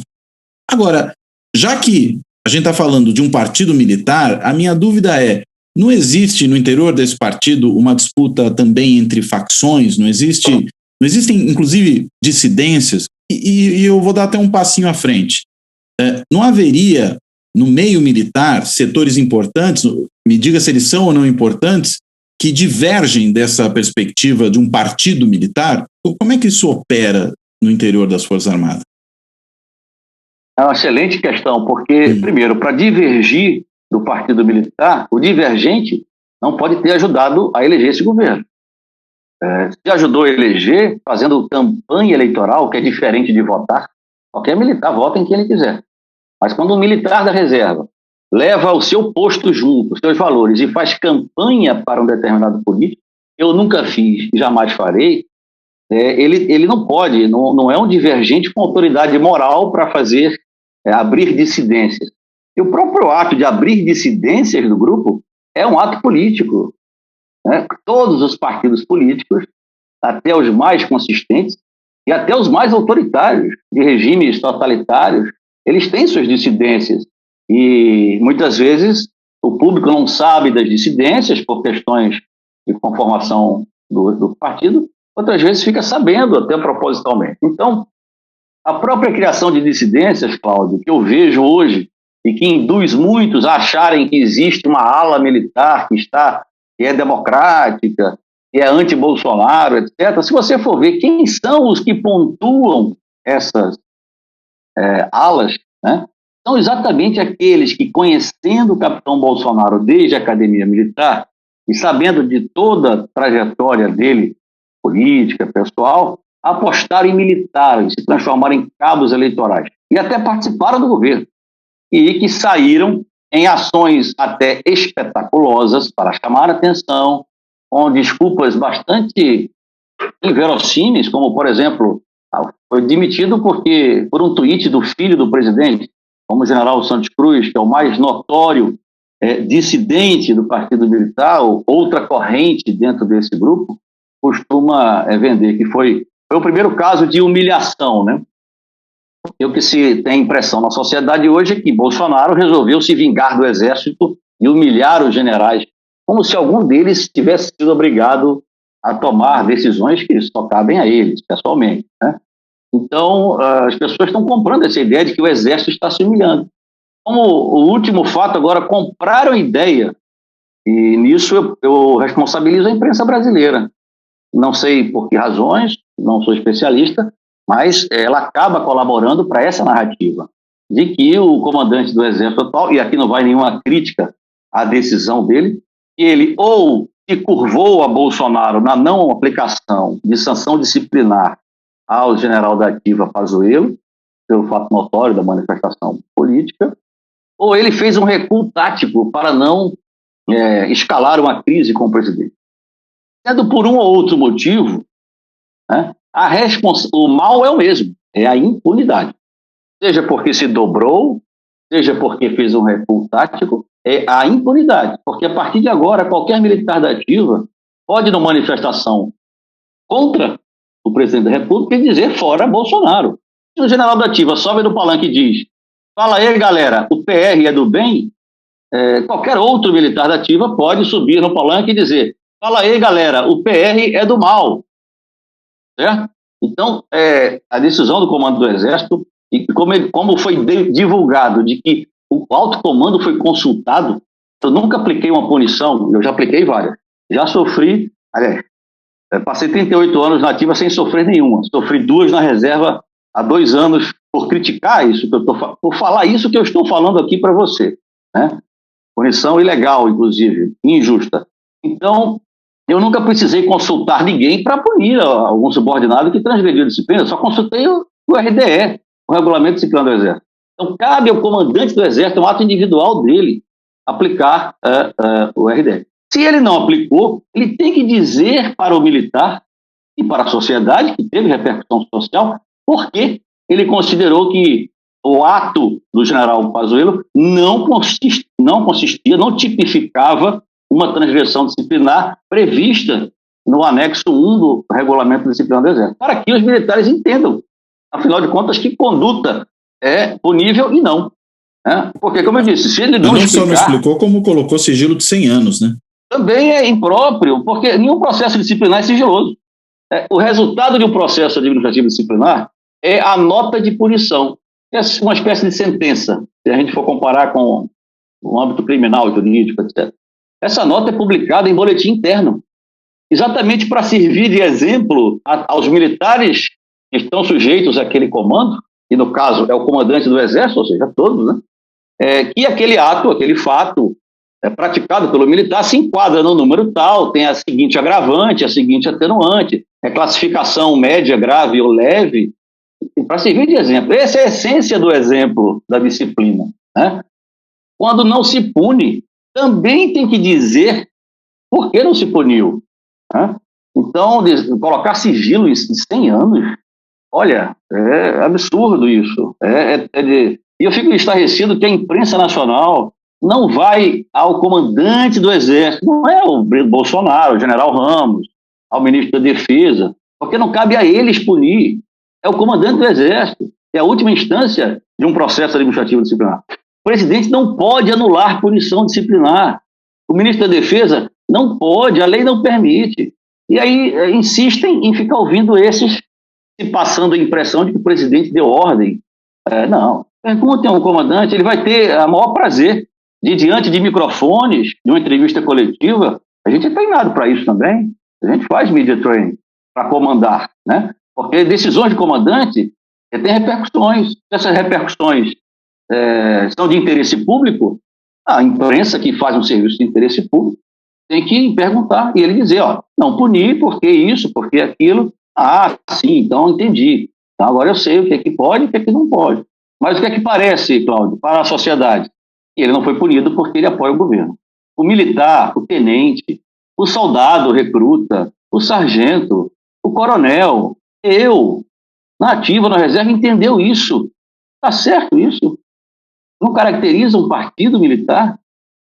Agora, já que a gente está falando de um partido militar, a minha dúvida é, Não existe no interior desse partido uma disputa também entre facções? Não existem, inclusive, dissidências? E eu vou dar até um passinho à frente. Não haveria, no meio militar, setores importantes, me diga se eles são ou não importantes, que divergem dessa perspectiva de um partido militar? Como é que isso opera no interior das Forças Armadas? É uma excelente questão, porque, primeiro, para divergir do partido militar, o divergente não pode ter ajudado a eleger esse governo. Se ajudou a eleger fazendo campanha eleitoral, que é diferente de votar, qualquer militar vota em quem ele quiser. Mas quando um militar da reserva leva o seu posto junto, os seus valores, e faz campanha para um determinado político, eu nunca fiz e jamais farei, ele não pode, não é um divergente com autoridade moral para fazer, abrir dissidências. E o próprio ato de abrir dissidências do grupo é um ato político. Né? Todos os partidos políticos, até os mais consistentes e até os mais autoritários, de regimes totalitários, eles têm suas dissidências. E muitas vezes o público não sabe das dissidências por questões de conformação do partido, outras vezes fica sabendo até propositalmente. Então, a própria criação de dissidências, Cláudio, que eu vejo hoje e que induz muitos a acharem que existe uma ala militar que é democrática, que é anti-Bolsonaro, etc. Se você for ver quem são os que pontuam essas alas, né, são exatamente aqueles que, conhecendo o capitão Bolsonaro desde a academia militar e sabendo de toda a trajetória dele, política, pessoal, apostaram em militares, se transformaram em cabos eleitorais e até participaram do governo e que saíram em ações até espetaculosas para chamar a atenção, com desculpas bastante inverossímeis, como, por exemplo, foi demitido por um tweet do filho do presidente, como o general Santos Cruz, que é o mais notório dissidente do Partido Militar, ou outra corrente dentro desse grupo, costuma vender, que foi o primeiro caso de humilhação, né? O que se tem impressão na sociedade hoje é que Bolsonaro resolveu se vingar do Exército e humilhar os generais, como se algum deles tivesse sido obrigado a tomar decisões que só cabem a eles, pessoalmente, né? Então, as pessoas estão comprando essa ideia de que o Exército está se humilhando. Como o último fato agora, compraram a ideia, e nisso eu responsabilizo a imprensa brasileira. Não sei por que razões, não sou especialista, mas ela acaba colaborando para essa narrativa de que o comandante do Exército atual, e aqui não vai nenhuma crítica à decisão dele, que ele ou se curvou a Bolsonaro na não aplicação de sanção disciplinar ao general da ativa Pazuello, pelo fato notório da manifestação política, ou ele fez um recuo tático para não escalar uma crise com o presidente. Sendo por um ou outro motivo, né, o mal é o mesmo, é a impunidade. Seja porque se dobrou, seja porque fez um recuo tático, é a impunidade. Porque a partir de agora, qualquer militar da ativa pode, numa manifestação contra o presidente da República, dizer fora Bolsonaro. Se o general da ativa sobe no palanque e diz: fala aí, galera, o PR é do bem, qualquer outro militar da ativa pode subir no palanque e dizer: fala aí, galera, o PR é do mal. Certo? Então, a decisão do comando do Exército, e como foi divulgado de que o alto comando foi consultado, eu nunca apliquei uma punição, eu já apliquei várias. Já sofri, passei 38 anos na ativa sem sofrer nenhuma. Sofri 2 na reserva há 2 anos por criticar isso, por falar isso que eu estou falando aqui para você. Né? Punição ilegal, inclusive, injusta. Então, eu nunca precisei consultar ninguém para punir algum subordinado que transgrediu a disciplina, eu só consultei o RDE, o Regulamento Disciplinar do Exército. Então, cabe ao comandante do Exército, é um ato individual dele, aplicar o RDE. Se ele não aplicou, ele tem que dizer para o militar e para a sociedade, que teve repercussão social, por que ele considerou que o ato do general Pazuello não tipificava uma transgressão disciplinar prevista no anexo 1 do Regulamento Disciplinar do Exército, para que os militares entendam, afinal de contas, que conduta é punível e não. né? Porque, como eu disse, se ele não Não explicar... só não explicou, como colocou sigilo de 100 anos, né? Também é impróprio, porque nenhum processo disciplinar é sigiloso. O resultado de um processo administrativo disciplinar é a nota de punição. É uma espécie de sentença, se a gente for comparar com o âmbito criminal, jurídico, etc. Essa nota é publicada em boletim interno, exatamente para servir de exemplo aos militares que estão sujeitos àquele comando, e no caso é o comandante do Exército, ou seja, todos, né? Que aquele ato, aquele fato praticado pelo militar se enquadra no número tal, tem a seguinte agravante, a seguinte atenuante, classificação média, grave ou leve, para servir de exemplo. Essa é a essência do exemplo da disciplina, né? Quando não se pune, também tem que dizer por que não se puniu, né? Então, colocar sigilo em 100 anos, olha, é absurdo isso. E eu fico estarrecido que a imprensa nacional não vai ao comandante do Exército, não é o Bolsonaro, o general Ramos, ao ministro da Defesa, porque não cabe a eles punir. É o comandante do Exército, é a última instância de um processo administrativo disciplinar. O presidente não pode anular punição disciplinar. O ministro da Defesa não pode, a lei não permite. E aí insistem em ficar ouvindo esses, se passando a impressão de que o presidente deu ordem. Não. Como tem um comandante, ele vai ter o maior prazer de, diante de microfones, de uma entrevista coletiva, a gente é treinado para isso também. A gente faz media training para comandar, né? Porque decisões de comandante têm repercussões. Se essas repercussões são de interesse público, a imprensa que faz um serviço de interesse público tem que perguntar e ele dizer, não punir, por que isso, por que aquilo. Sim, então entendi. Então agora eu sei o que é que pode e o que é que não pode. Mas o que é que parece, Cláudio, para a sociedade? Ele não foi punido porque ele apoia o governo. O militar, o tenente, o soldado, o recruta, o sargento, o coronel, eu, na ativa, na reserva, entendeu isso. Está certo isso? Não caracteriza um partido militar,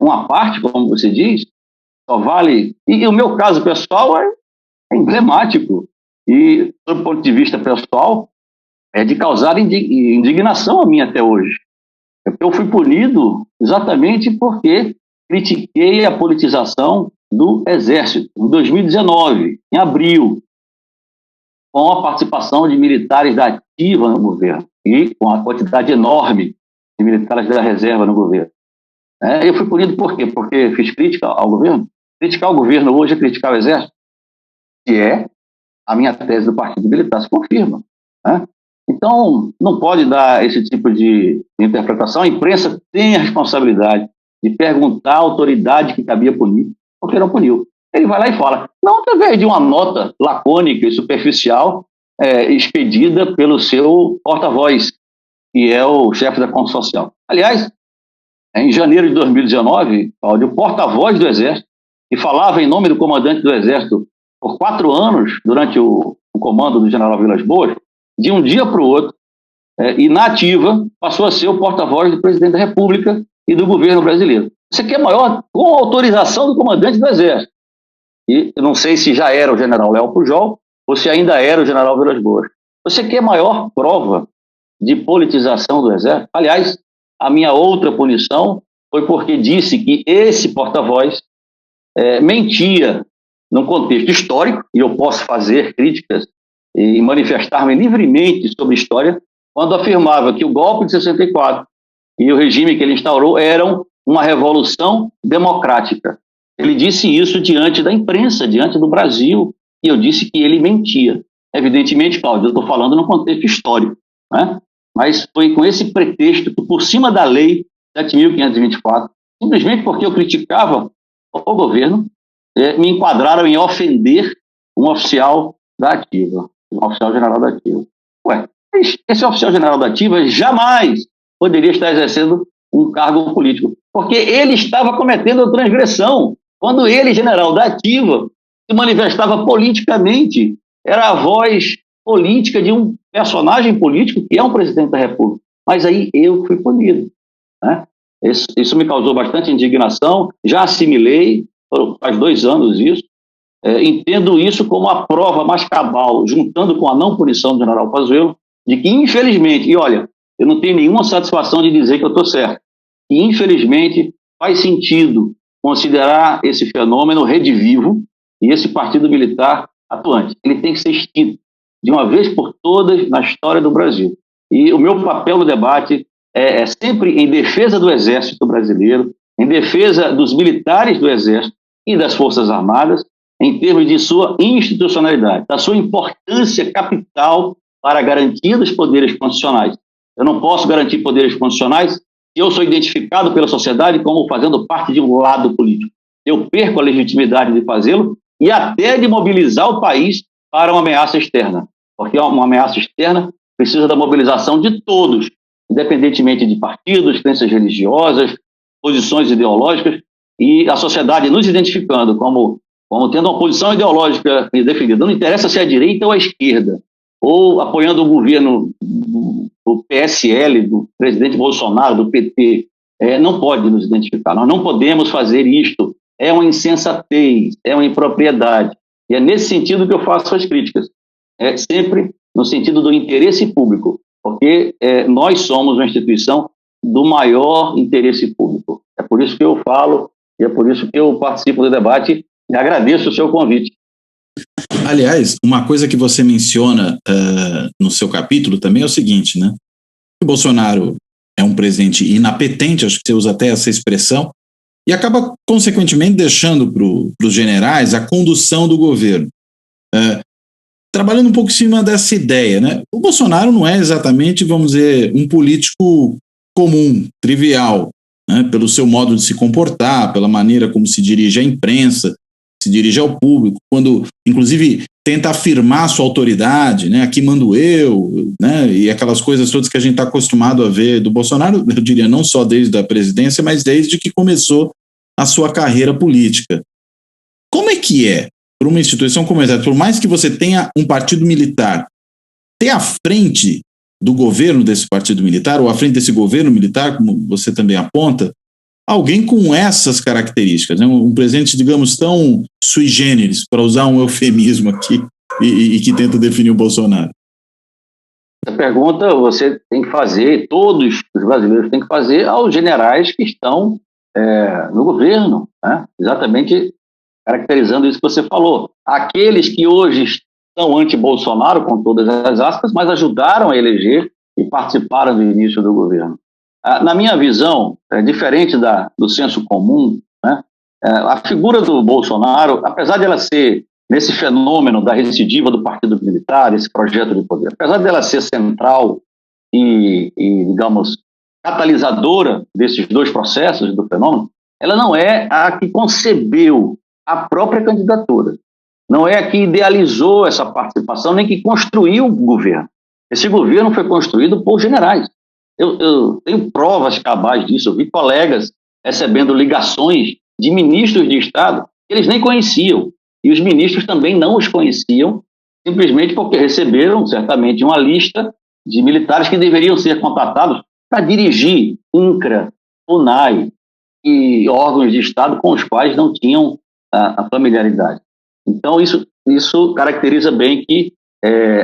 uma parte, como você diz, só vale... E o meu caso pessoal é emblemático. E, do ponto de vista pessoal, é de causar indignação a mim até hoje. Eu fui punido exatamente porque critiquei a politização do Exército, em 2019, em abril, com a participação de militares da ativa no governo e com a quantidade enorme de militares da reserva no governo. Eu fui punido por quê? Porque fiz crítica ao governo. Criticar o governo hoje é criticar o Exército, que a minha tese do Partido Militar se confirma, né? Então, não pode dar esse tipo de interpretação. A imprensa tem a responsabilidade de perguntar à autoridade que cabia punir, porque não puniu. Ele vai lá e fala, não através de uma nota lacônica e superficial expedida pelo seu porta-voz, que é o chefe da Conta Social. Aliás, em janeiro de 2019, o porta-voz do Exército, que falava em nome do comandante do Exército por 4 anos, durante o comando do general Vilas Boas, de um dia para o outro, e na ativa, passou a ser o porta-voz do presidente da República e do governo brasileiro. Isso aqui é maior com a autorização do comandante do Exército. E eu não sei se já era o general Léo Pujol ou se ainda era o general Vilas Boas. Você quer maior prova de politização do Exército? Aliás, a minha outra punição foi porque disse que esse porta-voz mentia num contexto histórico, e eu posso fazer críticas e manifestar-me livremente sobre história, quando afirmava que o golpe de 64 e o regime que ele instaurou eram uma revolução democrática. Ele disse isso diante da imprensa, diante do Brasil, e eu disse que ele mentia. Evidentemente, Cláudio, eu estou falando no contexto histórico, né? Mas foi com esse pretexto que, por cima da lei 7.524, simplesmente porque eu criticava o governo, me enquadraram em ofender um oficial da ativa, um oficial general da ativa. Esse oficial general da ativa jamais poderia estar exercendo um cargo político, porque ele estava cometendo transgressão. Quando ele, general da ativa, se manifestava politicamente, era a voz política de um personagem político que é um presidente da República. Mas aí eu fui punido, né? Isso me causou bastante indignação, já assimilei, faz 2 anos isso, entendo isso como a prova mais cabal, juntando com a não punição do general Pazuello, de que, infelizmente, e olha, eu não tenho nenhuma satisfação de dizer que eu estou certo, E, infelizmente, faz sentido considerar esse fenômeno redivivo e esse partido militar atuante. Ele tem que ser extinto de uma vez por todas na história do Brasil. E o meu papel no debate é sempre em defesa do Exército brasileiro, em defesa dos militares do Exército e das Forças Armadas, em termos de sua institucionalidade, da sua importância capital para a garantia dos poderes constitucionais. Eu não posso garantir poderes constitucionais se eu sou identificado pela sociedade como fazendo parte de um lado político. Eu perco a legitimidade de fazê-lo e até de mobilizar o país para uma ameaça externa, porque uma ameaça externa precisa da mobilização de todos, independentemente de partidos, crenças religiosas, posições ideológicas, e a sociedade nos identificando como tendo uma posição ideológica definida. Não interessa se é a direita ou a esquerda, ou apoiando o governo do PSL, do presidente Bolsonaro, do PT, não pode nos identificar. Nós não podemos fazer isto. É uma insensatez, é uma impropriedade. E é nesse sentido que eu faço as críticas. É sempre no sentido do interesse público, porque nós somos uma instituição do maior interesse público. É por isso que eu falo e é por isso que eu participo do debate e agradeço o seu convite. Aliás, uma coisa que você menciona no seu capítulo também é o seguinte, né? O Bolsonaro é um presidente inapetente, acho que você usa até essa expressão, e acaba, consequentemente, deixando para os generais a condução do governo. Trabalhando um pouco em cima dessa ideia, né? O Bolsonaro não é exatamente, vamos dizer, um político comum, trivial, né? Pelo seu modo de se comportar, pela maneira como se dirige à imprensa, se dirige ao público, quando, inclusive, tenta afirmar sua autoridade, né? Aqui mando eu, né? E aquelas coisas todas que a gente está acostumado a ver do Bolsonaro, eu diria, não só desde a presidência, mas desde que começou a sua carreira política. Como é que é, para uma instituição como a Exército, por mais que você tenha um partido militar, ter à frente do governo desse partido militar, ou à frente desse governo militar, como você também aponta, alguém com essas características, né? Um presidente, digamos, tão sui generis, para usar um eufemismo aqui, e que tenta definir o Bolsonaro? Essa pergunta você tem que fazer, todos os brasileiros têm que fazer aos generais que estão no governo, né? Exatamente caracterizando isso que você falou. Aqueles que hoje estão anti-Bolsonaro, com todas as aspas, mas ajudaram a eleger e participaram do início do governo. Na minha visão, diferente do senso comum, né, a figura do Bolsonaro, apesar de ela ser, nesse fenômeno da recidiva do Partido Militar, esse projeto de poder, apesar de ela ser central e, digamos, catalisadora desses dois processos do fenômeno, ela não é a que concebeu a própria candidatura, não é a que idealizou essa participação, nem que construiu o governo. Esse governo foi construído por generais. Eu tenho provas cabais disso. Eu vi colegas recebendo ligações de ministros de Estado que eles nem conheciam. E os ministros também não os conheciam, simplesmente porque receberam, certamente, uma lista de militares que deveriam ser contratados para dirigir INCRA, FUNAI e órgãos de Estado com os quais não tinham a familiaridade. Então, isso caracteriza bem que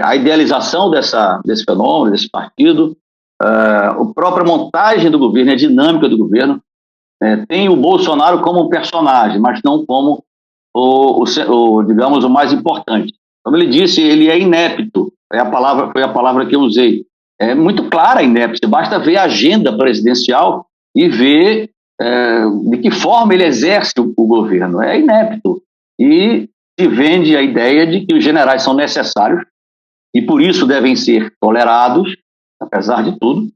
a idealização desse fenômeno, desse partido, a própria montagem do governo, a dinâmica do governo, tem o Bolsonaro como um personagem, mas não como digamos, o mais importante. Como ele disse, ele é inepto, foi a palavra que eu usei. É muito clara a inépcia, basta ver a agenda presidencial e ver de que forma ele exerce o governo. É inepto. E se vende a ideia de que os generais são necessários e por isso devem ser tolerados, apesar de tudo,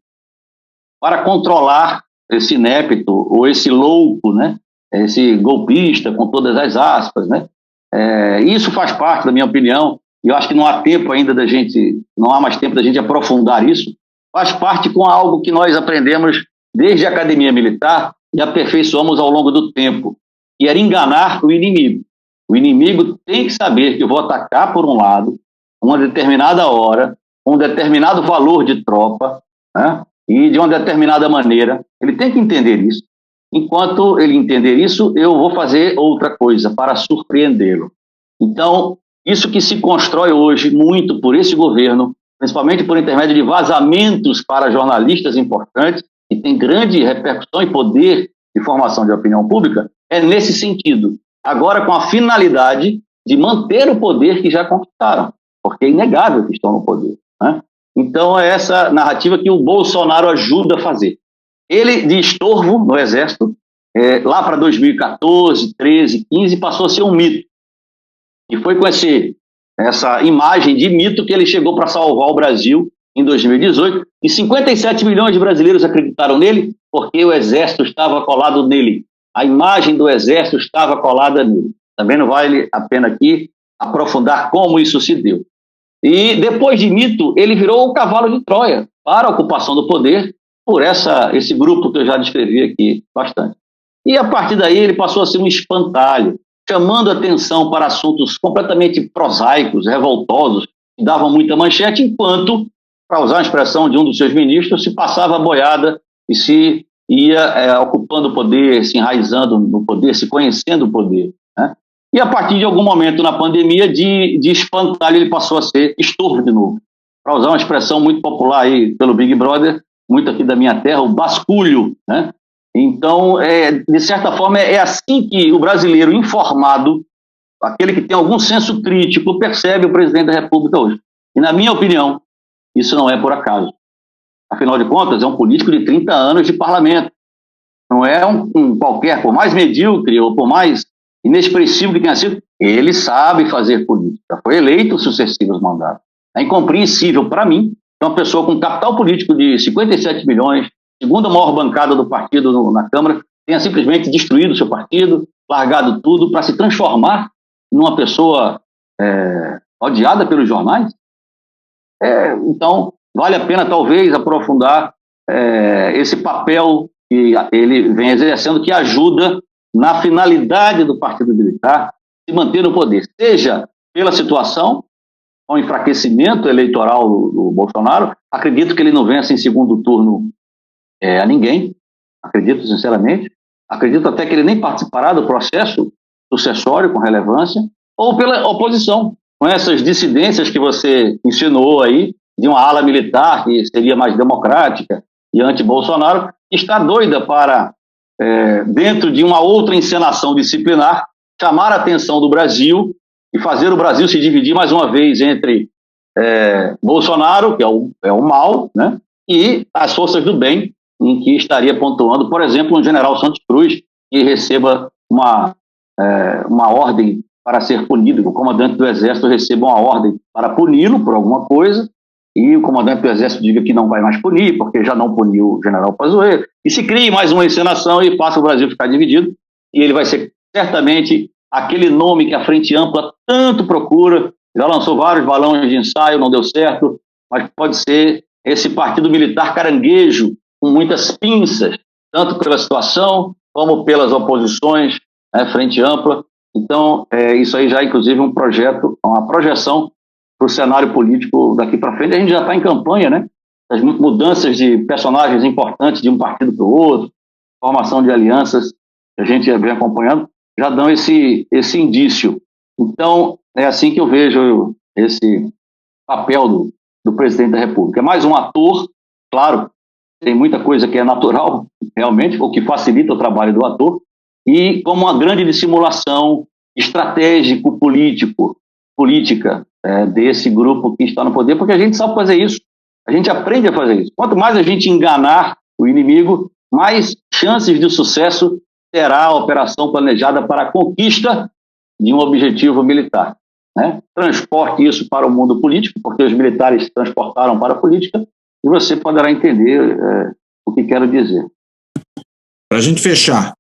para controlar esse inepto ou esse louco, né? Esse golpista, com todas as aspas, né? Isso faz parte, da minha opinião, e eu acho que não há tempo ainda não há mais tempo da gente aprofundar isso, faz parte com algo que nós aprendemos desde a academia militar e aperfeiçoamos ao longo do tempo, que era enganar o inimigo. O inimigo tem que saber que eu vou atacar por um lado, uma determinada hora, um determinado valor de tropa, né? E de uma determinada maneira. Ele tem que entender isso. Enquanto ele entender isso, eu vou fazer outra coisa para surpreendê-lo. Então, isso que se constrói hoje muito por esse governo, principalmente por intermédio de vazamentos para jornalistas importantes, que tem grande repercussão e poder de formação de opinião pública, é nesse sentido. Agora, com a finalidade de manter o poder que já conquistaram, porque é inegável que estão no poder, né? Então, é essa narrativa que o Bolsonaro ajuda a fazer. Ele, de estorvo no Exército, lá para 2014, 13, 15, passou a ser um mito. E foi com essa imagem de mito que ele chegou para salvar o Brasil em 2018, e 57 milhões de brasileiros acreditaram nele porque o Exército estava colado nele. A imagem do Exército estava colada nele. Também não vale a pena aqui aprofundar como isso se deu. E depois de mito, ele virou o cavalo de Troia para a ocupação do poder por esse grupo que eu já descrevi aqui bastante. E a partir daí ele passou a ser um espantalho, chamando atenção para assuntos completamente prosaicos, revoltosos, que davam muita manchete, enquanto, para usar a expressão de um dos seus ministros, se passava a boiada e se ia ocupando o poder, se enraizando no poder, se conhecendo o poder, né? E a partir de algum momento na pandemia, de espantalho, ele passou a ser estorvo de novo. Para usar uma expressão muito popular aí pelo Big Brother, muito aqui da minha terra, o basculho, né? Então, de certa forma, é assim que o brasileiro informado, aquele que tem algum senso crítico, percebe o presidente da República hoje. E, na minha opinião, isso não é por acaso. Afinal de contas, é um político de 30 anos de parlamento. Não é um qualquer, por mais medíocre ou por mais inexpressivo que tenha sido, ele sabe fazer política. Foi eleito sucessivos mandatos. É incompreensível para mim que uma pessoa com capital político de 57 milhões, segunda maior bancada do partido na Câmara, tenha simplesmente destruído o seu partido, largado tudo para se transformar numa pessoa odiada pelos jornais. Então, vale a pena talvez aprofundar esse papel que ele vem exercendo, que ajuda na finalidade do Partido Militar se manter no poder, seja pela situação, com o enfraquecimento eleitoral do Bolsonaro. Acredito que ele não vença em segundo turno a ninguém, acredito sinceramente. Acredito até que ele nem participará do processo sucessório com relevância, ou pela oposição, com essas dissidências que você insinuou aí, de uma ala militar que seria mais democrática e anti-Bolsonaro, que está doida para, dentro de uma outra encenação disciplinar, chamar a atenção do Brasil e fazer o Brasil se dividir mais uma vez entre Bolsonaro, que é o mal, né, e as forças do bem, em que estaria pontuando, por exemplo, um general Santos Cruz, que receba uma ordem para ser punido, que o comandante do Exército receba uma ordem para puni-lo por alguma coisa, e o comandante do Exército diga que não vai mais punir, porque já não puniu o general Pazuello, e se crie mais uma encenação e faça o Brasil ficar dividido, e ele vai ser certamente aquele nome que a Frente Ampla tanto procura, já lançou vários balões de ensaio, não deu certo, mas pode ser esse partido militar caranguejo, com muitas pinças, tanto pela situação como pelas oposições, Frente Ampla. Então, isso aí já é inclusive um projeto, uma projeção para o cenário político daqui para frente. A gente já está em campanha, né? As mudanças de personagens importantes de um partido para o outro, formação de alianças, que a gente vem acompanhando, já dão esse indício. Então, é assim que eu vejo esse papel do presidente da República. É mais um ator, claro, tem muita coisa que é natural, realmente, o que facilita o trabalho do ator, e como uma grande dissimulação política desse grupo que está no poder, porque a gente sabe fazer isso, a gente aprende a fazer isso. Quanto mais a gente enganar o inimigo, mais chances de sucesso terá a operação planejada para a conquista de um objetivo militar, né? Transporte isso para o mundo político, porque os militares transportaram para a política, e você poderá entender o que quero dizer. Para a gente fechar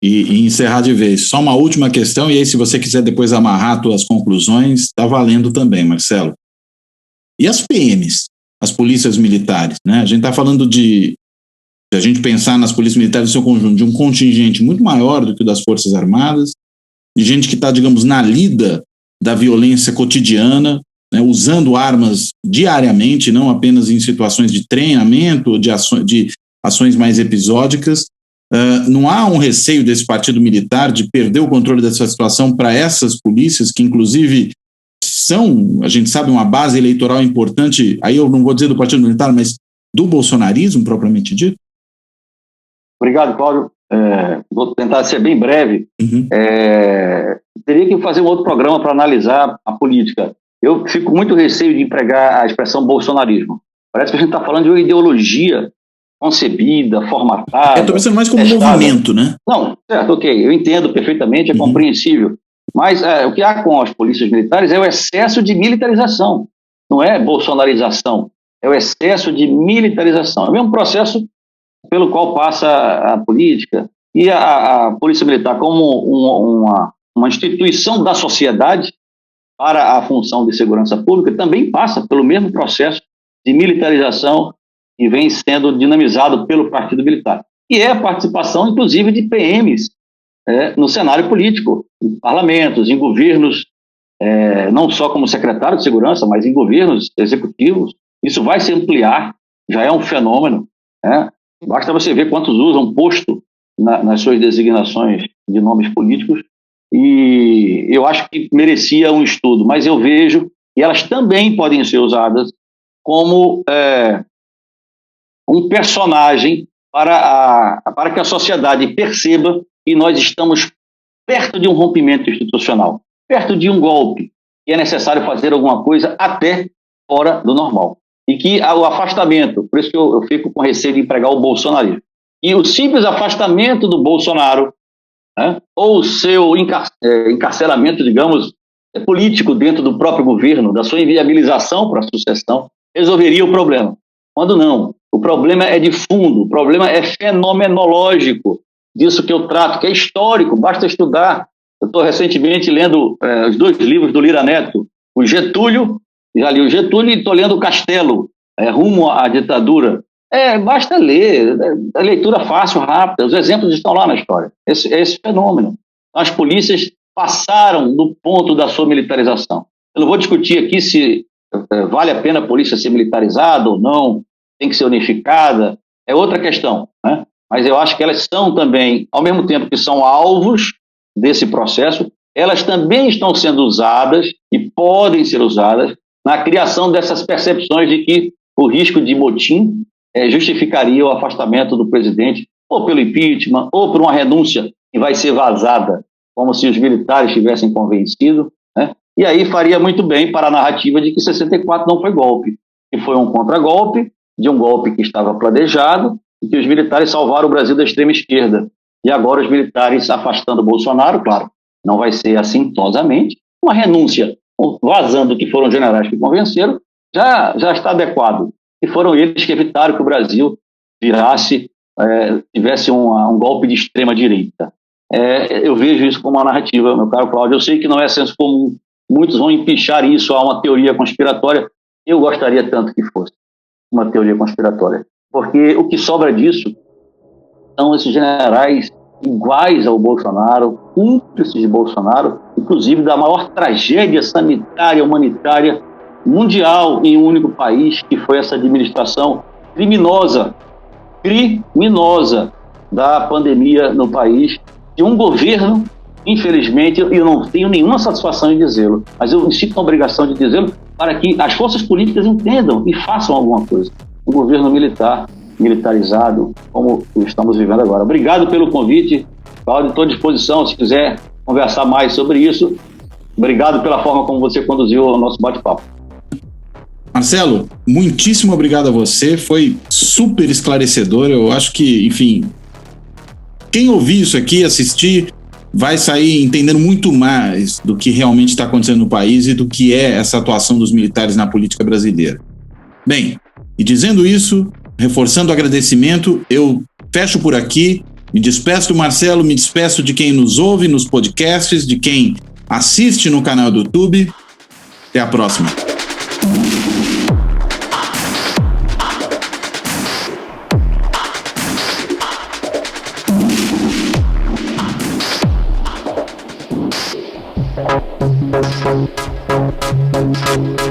e encerrar de vez, só uma última questão, e aí se você quiser depois amarrar suas conclusões, está valendo também, Marcelo. E as PMs, as polícias militares, né? A gente está falando se a gente pensar nas polícias militares no seu conjunto, de um contingente muito maior do que o das Forças Armadas, de gente que está, digamos, na lida da violência cotidiana, né, usando armas diariamente, não apenas em situações de treinamento, de ações mais episódicas. Não há um receio desse partido militar de perder o controle dessa situação para essas polícias, que inclusive são, a gente sabe, uma base eleitoral importante, aí eu não vou dizer do partido militar, mas do bolsonarismo propriamente dito? Obrigado, Cláudio. Vou tentar ser bem breve. Teria que fazer um outro programa para analisar a política. Eu fico muito receio de empregar a expressão bolsonarismo. Parece que a gente está falando de uma ideologia concebida, formatada. Estou pensando mais como um movimento, né? Não, certo, ok. Eu entendo perfeitamente, é compreensível. Mas o que há com as polícias militares é o excesso de militarização. Não é bolsonarização, é o excesso de militarização. É o mesmo processo pelo qual passa a política. E a Polícia Militar, como uma instituição da sociedade para a função de segurança pública, também passa pelo mesmo processo de militarização que vem sendo dinamizado pelo Partido Militar. E é a participação, inclusive, de PMs no cenário político, em parlamentos, em governos, não só como secretário de segurança, mas em governos executivos. Isso vai se ampliar, já é um fenômeno. Basta você ver quantos usam posto nas suas designações de nomes políticos, e eu acho que merecia um estudo, mas eu vejo que elas também podem ser usadas como um personagem para que a sociedade perceba que nós estamos perto de um rompimento institucional, perto de um golpe, e é necessário fazer alguma coisa até fora do normal. E que o afastamento, por isso que eu fico com receio de empregar o bolsonarismo, e o simples afastamento do Bolsonaro, ou o seu encarceramento, digamos, político dentro do próprio governo, da sua inviabilização para a sucessão, resolveria o problema. Quando não, o problema é de fundo, o problema é fenomenológico, disso que eu trato, que é histórico, basta estudar. Eu estou recentemente lendo os 2 livros do Lira Neto, o Getúlio, já li o Getúlio, e estou lendo o Castelo, Rumo à Ditadura. Basta ler, a leitura fácil, rápida, os exemplos estão lá na história. Esse fenômeno. As polícias passaram do ponto da sua militarização. Eu não vou discutir aqui se vale a pena a polícia ser militarizada ou não, tem que ser unificada, é outra questão, né? Mas eu acho que elas são também, ao mesmo tempo que são alvos desse processo, elas também estão sendo usadas e podem ser usadas na criação dessas percepções de que o risco de motim justificaria o afastamento do presidente, ou pelo impeachment, ou por uma renúncia que vai ser vazada, como se os militares tivessem convencido, né? E aí faria muito bem para a narrativa de que 64 não foi golpe, que foi um contragolpe, de um golpe que estava planejado, e que os militares salvaram o Brasil da extrema esquerda. E agora os militares afastando o Bolsonaro, claro, não vai ser assintosamente, uma renúncia, vazando que foram generais que convenceram, já está adequado. E foram eles que evitaram que o Brasil tivesse um golpe de extrema direita. Eu vejo isso como uma narrativa, meu caro Cláudio. Eu sei que não é senso comum, muitos vão empichar isso a uma teoria conspiratória. Eu gostaria tanto que fosse uma teoria conspiratória, porque o que sobra disso são esses generais iguais ao Bolsonaro, cúmplices de Bolsonaro, inclusive da maior tragédia sanitária, humanitária, mundial em um único país, que foi essa administração criminosa da pandemia no país, de um governo, infelizmente, eu não tenho nenhuma satisfação em dizê-lo, mas eu me sinto uma obrigação de dizê-lo para que as forças políticas entendam e façam alguma coisa. Um governo militarizado, como estamos vivendo agora. Obrigado pelo convite, Cláudio, estou à disposição, se quiser conversar mais sobre isso. Obrigado pela forma como você conduziu o nosso bate-papo. Marcelo, muitíssimo obrigado a você, foi super esclarecedor. Eu acho que, enfim, quem ouvir isso aqui, assistir, vai sair entendendo muito mais do que realmente está acontecendo no país e do que é essa atuação dos militares na política brasileira. Bem, e dizendo isso, reforçando o agradecimento, eu fecho por aqui, me despeço do Marcelo, me despeço de quem nos ouve nos podcasts, de quem assiste no canal do YouTube. Até a próxima. Thank you.